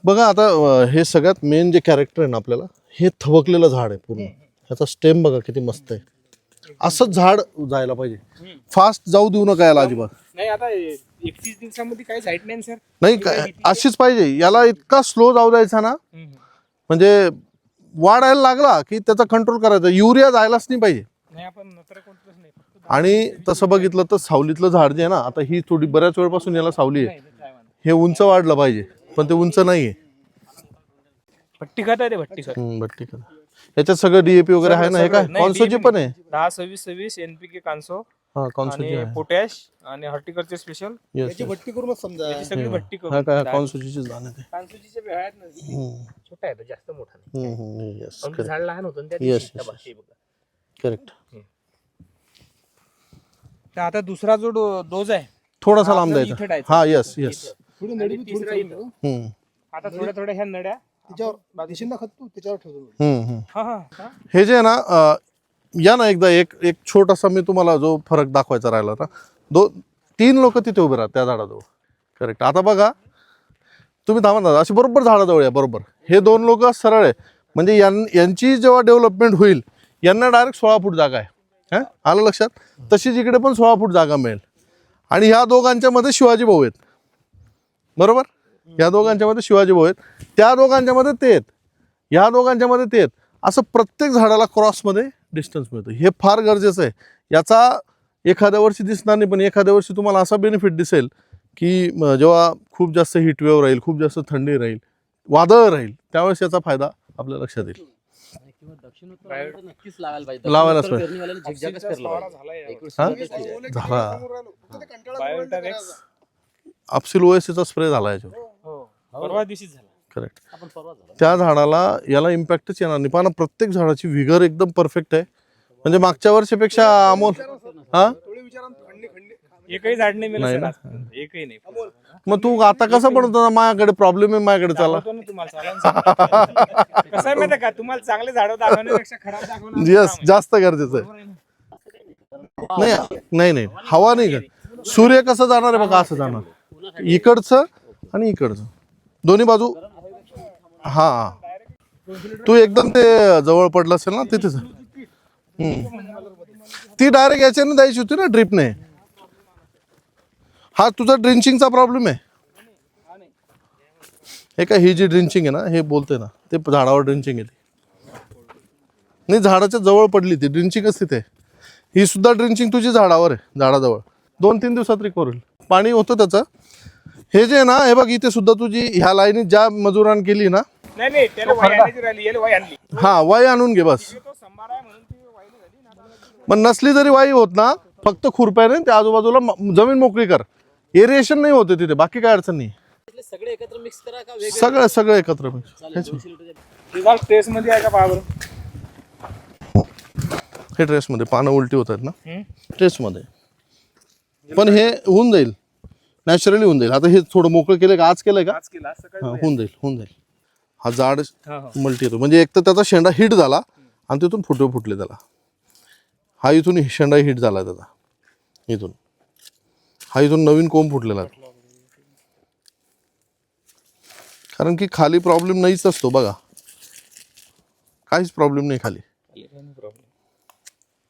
बघा आता हे सगळ्यात मेन जे कॅरेक्टर आहे ना आपल्याला, हे थबकलेलं झाड आहे पूर्ण. ह्याचा स्टेम बघा किती मस्त आहे. असंच झाड जायला पाहिजे, फास्ट जाऊ देऊ नका याला अजिबात. नाही आता 31 दिवसामध्ये काही साईट नाही सर. नाही काय अशीच पाहिजे, याला इतका स्लो जाऊ द्यायचा ना, म्हणजे वाढायला लागला की त्याचा कंट्रोल करायचा. युरिया जायलाच नाही पाहिजे. नाही आपण नत्र कोणतंच नाही, फक्त आणि तसं बघितलं तर सावलीतलं झाड जे आहे ना, आता ही थोडी बऱ्याच वेळपासून याला सावली आहे, हे उंच वाढलं पाहिजे, पण ते उंच नाहीये. भट्टी खत आहे ते, भट्टी खत. बरं ठीक आहे. याच्यात सगळं DAP वगैरे आहे ना. हे काय नाही, कॉन्सोची DAP पण आहे. 10-26-26 NPK कांसो हा कॉन्सोची आणि आहे. पोटॅश आणि हॉर्टिकल्चर स्पेशल Yes, याची yes. भट्टी करूनच समजा. याची सगळी भट्टी हा करून. काय कॉन्सोचीचे दाणे ते. कांसोचीचे बी आहेत ना, छोटा आहे तो, जास्त मोठा नाही. येस आमचं झाड लहान होतं ना त्या Yes, दिवशी, त्या yes, भाषी बघा. करेक्ट. तर आता दुसरा जो डोज आहे थोडासा लांब इथे द्यायचा. द्यायचं. हा येस येस. थोडी नडी बी थोडी तिसरा चालू इथं. ठेव. आता थोड्या थोड्या ह्या नड्या त्याच्यावर दिशेनं खत तू त्याच्यावर ठेवतो. हा हा हा. हे जे आहे ना या ना एकदा एक एक छोटासा मी तुम्हाला जो फरक दाखवायचा राहिला ना 3 लोक तिथे उभे राहतात त्या झाडाजवळ. करेक्ट. आता बघा तुम्ही थांबा ना अशी बरोबर झाडाजवळ या बरोबर. हे 2 लोक सरळ आहे म्हणजे यांची जेव्हा डेव्हलपमेंट होईल यांना डायरेक्ट 16 फूट जागा आहे. हां आलं लक्षात. तशीच इकडे पण 16 फूट जागा मिळेल. आणि ह्या दोघांच्या मध्ये शिवाजी भाऊ आहेत बरोबर. ह्या दोघांच्या मध्ये शिवाजी भाऊ आहेत, त्या दोघांच्या मध्ये ते आहेत, ह्या दोघांच्या मध्ये ते आहेत. असं प्रत्येक झाडाला क्रॉसमध्ये डिस्टन्स मिळतं. हे फार गरजेचं आहे. याचा एखाद्या वर्षी दिसणार नाही पण एखाद्या वर्षी तुम्हाला असा बेनिफिट दिसेल की जेव्हा खूप जास्त हिटवेव्ह राहील, खूप जास्त थंडी राहील, वादळ राहील, त्यावेळेस याचा फायदा आपल्या लक्षात येईल. किंवा दक्षिण उत्तर वाऱ्याला तर नक्कीच लावायला पाहिजे. लावायलाच दक्षिण उत्तर पाहिजे. पेरणीवाल्याला झिकझॅकच करायला पाहिजे. झालाय यावर. 21 झाला बायोटेक्स अपसिल ओएसचा स्प्रे झाला याच्यावर. हो परवा दिवशीच झाला. करेक्ट. आपण परवा झाला. त्या झाडाला याला इम्पॅक्टच येणार नाही. पण प्रत्येक झाडाची विगर एकदम परफेक्ट आहे. म्हणजे मागच्या वर्षीपेक्षा अमोल हा थोडी विचारा खंडी खंडी एकही झाड नाही नाही मिळालं ना. आजपर्यंत. एकही नाही. मग तू आता कसं बनवतो ना माझ्याकडे प्रॉब्लेम आहे माझ्याकडे चला. दाखवतो ना तुम्हाला चालायला. कसं आहे माहिती का तुम्हाला चांगले झाडं दाखवण्यापेक्षा खराब दाखवणं येस जास्त गरजेचं आहे. नाही नाही नाही हवा नाही का सूर्य कसं जाणार आहे बघा असं जाणार इकडचं आणि इकडचं दोन्ही बाजू. हा तू एकदम ते जवळ पडलं असेल ना तिथेच. ती डायरेक्ट याच्याने द्यायची होती ना ड्रिपने. हा तुझा ड्रिंचिंगचा प्रॉब्लेम आहे. हे काय ही जी ड्रिंचिंग आहे ना हे बोलते ना ते झाडावर ड्रिंचिंग येते. नाही झाडाच्या जवळ पडली ती ड्रिंचिंगच तिथे. ही सुद्धा ड्रिंचिंग तुझी झाडावर आहे झाडाजवळ. 2-3 दिवसात रिकवर होईल. पाणी होतं त्याचं. हे जे आहे ना हे बघ इथे सुद्धा तुझी ह्या लाईनीत ज्या मजुरान केली ना नाही नाही त्याला वाई आणायची राहिली याला वाई आणली. हा वाई आणून घे बस. तो संभार आहे म्हणून ती वाई नाही झाली ना. पण नसली जरी वाई होत ना फक्त खुरप्याने त्या आजूबाजूला जमीन मोकळी कर. एरिएशन नाही होते तिथे बाकी काय अडचण नाही. इथले सगळे एकत्र मिक्स करा का वेगळे? सगळं सगळं एकत्र mix. चालेल, 200 लिटरचे. रिझल्ट टेस्ट मध्ये आहे का पहा बरं. हे ट्रेसमध्ये पानं उलटी होत आहेत ना हम्म. ट्रेसमध्ये. पण हे होऊन जाईल नॅचरली होऊन जाईल. आता हे थोडं मोकळं केलं का आज केलंय का. आज केला असं हा होऊन जाईल होऊन जाईल. हा जाड हा, हा. मल्टी येतो म्हणजे एक तर त्याचा शेंडा हिट झाला आणि तिथून फुटे फुटले त्याला. हा इथून शेंडा हिट झाला त्याचा इथून. हा इथून नवीन कोंब फुटलेला आहे. कारण की खाली प्रॉब्लेम नाहीच असतो बघा काहीच प्रॉब्लेम नाही खाली.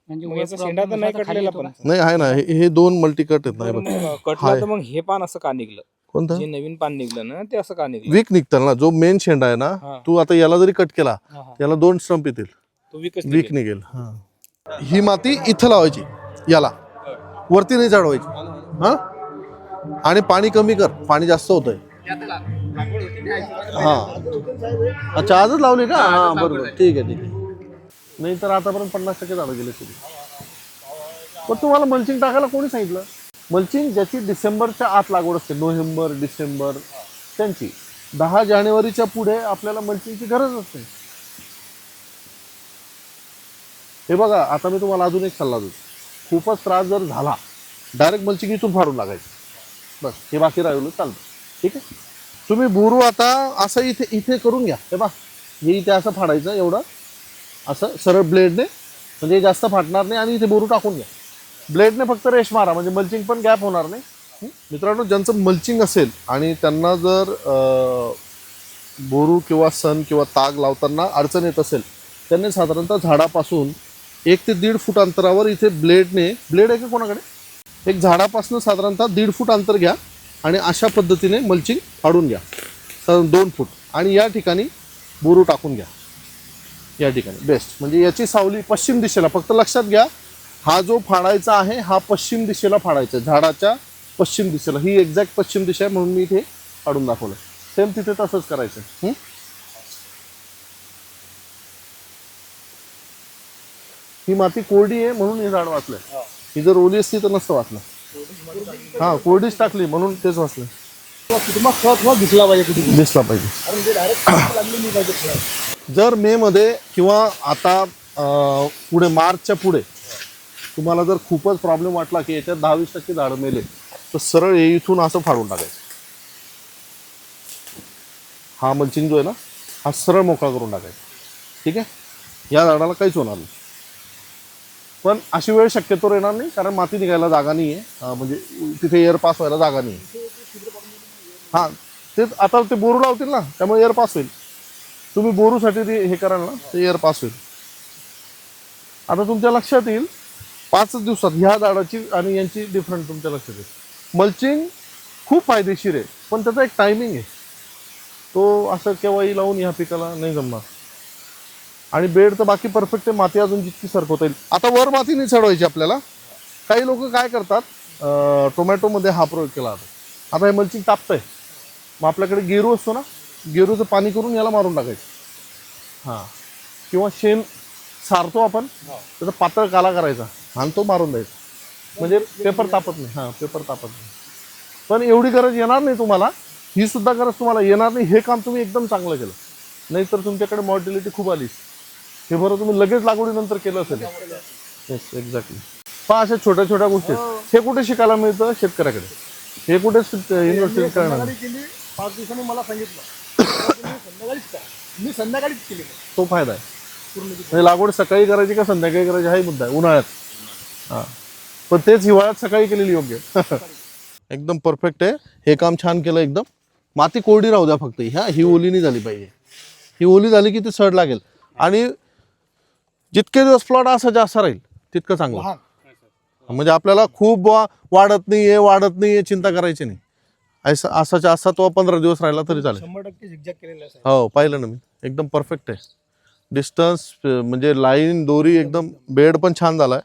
म्हणजे मग याचा शेंडा तर नाही कटलेला पण. नाही आहे ना हे 2 मल्टी कट आहेत ना हे बघ. मग कटलं तर मग हे पान असं का निघलं. कोणतं जे नवीन पान निघलं ना ते असं का निघलं. वीक निघतात ना जो मेन शेंडा आहे ना हा. तू आता याला जरी कट केला हा, हा. याला 2 स्टंप येतील तो विकच वीक निघेल. हा ही माती इथं लावायची याला वरती नाही चढवायची. हा आणि पाणी कमी कर पाणी जास्त होतंय. हा अच्छा आजच लावली का. हा बरोबर ठीक आहे ठीक आहे. नाही तर आतापर्यंत 50% झाडं गेले तुम्ही. पण तुम्हाला मल्चिंग टाकायला कोणी सांगितलं. मल्चिंग ज्याची डिसेंबरच्या आत लागवड असते नोव्हेंबर डिसेंबर त्यांची 10 जानेवारीच्या पुढे आपल्याला मल्चिंगची गरज असते. हे बघा आता मी तुम्हाला अजून एक सल्ला देतो. खूपच त्रास जर झाला डायरेक्ट मल्चिंग इथून फाडून लागायचं बस. हे बाकी राहिलं चालतं ठीक आहे. तुम्ही बोरू आता असं इथे इथे करून घ्या. हे बा हे इथे असं फाडायचं एवढं असं सरळ ब्लेडने म्हणजे जास्त फाटणार नाही. आणि इथे बोरू टाकून घ्या ब्लेडने फक्त रेश मारा म्हणजे मल्चिंग पण गॅप होणार नाही. मित्रांनो ज्यांचं मल्चिंग असेल आणि त्यांना जर बोरू किंवा सन किंवा ताग लावताना अडचण येत असेल त्यांनी साधारणतः झाडापासून 1 ते 1.5 फूट अंतरावर इथे ब्लेडने ब्लेड आहे का कोणाकडे एक झाडापासून साधारणतः 1.5 फूट अंतर घ्या आणि अशा पद्धतीने मल्चिंग फाडून घ्या साधारण 2 फूट आणि या ठिकाणी बोरू टाकून घ्या. या ठिकाणी बेस्ट म्हणजे याची सावली पश्चिम दिशेला. फक्त लक्षात घ्या हा जो फाडायचा आहे हा पश्चिम दिशेला फाडायचा झाडाच्या पश्चिम दिशेला. ही एक्झॅक्ट पश्चिम दिशा आहे म्हणून मी इथे फाडून दाखवलं. सेम तिथे तसंच करायचं. ही माती कोरडी आहे म्हणून हे झाड वाचलंय. ही जर ओली असती तर नसतं वाचलं. हा कोरडीच टाकली म्हणून तेच वाचलं. तुम्हाला खत दिसला पाहिजे कुठे दिसला पाहिजे. कारण ते डायरेक्ट लागली नाही पाहिजे. जर मे मध्ये किंवा आता पुढे मार्चच्या पुढे तुम्हाला जर खूपच प्रॉब्लेम वाटला की याच्यात 10-20% झाडं मेले तर सरळ हे इथून असं फाडून टाकायचं. हा मल्चिंग जो आहे ना हा सरळ मोकळा करून टाकायचा. ठीक आहे, या झाडाला काहीच होणार नाही. पण अशी वेळ शक्यतो येणार नाही कारण माती निघायला जागा नाही आहे, म्हणजे तिथे एअर पास व्हायला जागा नाही आहे. हां तेच आता ते बोरू लावतील ना त्यामुळे एअर पास होईल. तुम्ही बोरूसाठी ते हे कराल ना ते एअर पास होईल. आता तुमच्या लक्षात येईल 5 दिवसात ह्या झाडाची आणि यांची डिफरंट तुमच्या लक्षात येईल. मल्चिंग खूप फायदेशीर आहे पण त्याचा एक टायमिंग आहे. तो असं केव्हाही लावून ह्या पिकाला नाही जमणार. आणि बेड तर बाकी परफेक्ट आहे, माती अजून जितकी सरकवता येईल. आता वर माती नाही चढवायची आपल्याला. काही लोक काय करतात टोमॅटोमध्ये हा प्रयोग केला जातो. आता हे मल्चिंग तापतंय मग आपल्याकडे गेरू असतो ना, गेरूचं पाणी करून याला मारून टाकायचं. हां किंवा शेण सारतो आपण त्याचा पातळ काला करायचा आणि तो मारून द्यायचा म्हणजे पेपर तापत नाही. हां पेपर तापत नाही. पण एवढी गरज येणार नाही तुम्हाला, ही सुद्धा गरज तुम्हाला येणार नाही. हे काम तुम्ही एकदम चांगलं केलं. नाहीतर तुमच्याकडे मॉर्टिलिटी खूप आली. हे बरं तुम्ही लगेच लागवडीनंतर केलं असेल. Yes exactly. पहा अशा छोट्या छोट्या गोष्टी हे कुठे शिकायला मिळतं शेतकऱ्याकडे. हे कुठे युनिव्हर्सिटीत करणार. 5 दिवसांनी मला सांगितलं मी संध्याकाळीच केली. तो फायदा आहे. म्हणजे लागवड सकाळी करायची का संध्याकाळी करायची हाही मुद्दा आहे उन्हाळ्यात. हां पण तेच हिवाळ्यात सकाळी केलेली योग्य. एकदम परफेक्ट आहे. हे काम छान केलं एकदम. माती कोरडी राहू द्या फक्त. ही ओली नाही झाली पाहिजे. ही ओली झाली की ते सड लागेल आणि जितके दिवस प्लॉट असा जास्त राहील तितकं चांगलं. म्हणजे आपल्याला खूप वाढत नाहीये चिंता करायची नाही. असाच्या असा तो 15 दिवस राहिला तरी चालेल. 100% झिगझॅग केलेलं आहे. हो पाहिलं ना मी. एकदम परफेक्ट आहे. डिस्टन्स म्हणजे लाईन दोरी एकदम बेड पण छान झालाय.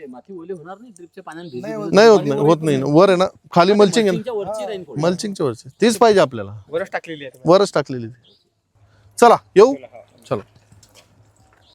माती ओली होणार नाही ड्रिपच्या पाण्याने नाही होत नाही. वर आहे ना खाली मल्चिंग आहे ना, वरची राहील मल्चिंगच्या वरची तीच पाहिजे आपल्याला. वरच टाकलेली आहे. वरच टाकलेली. चला येऊ.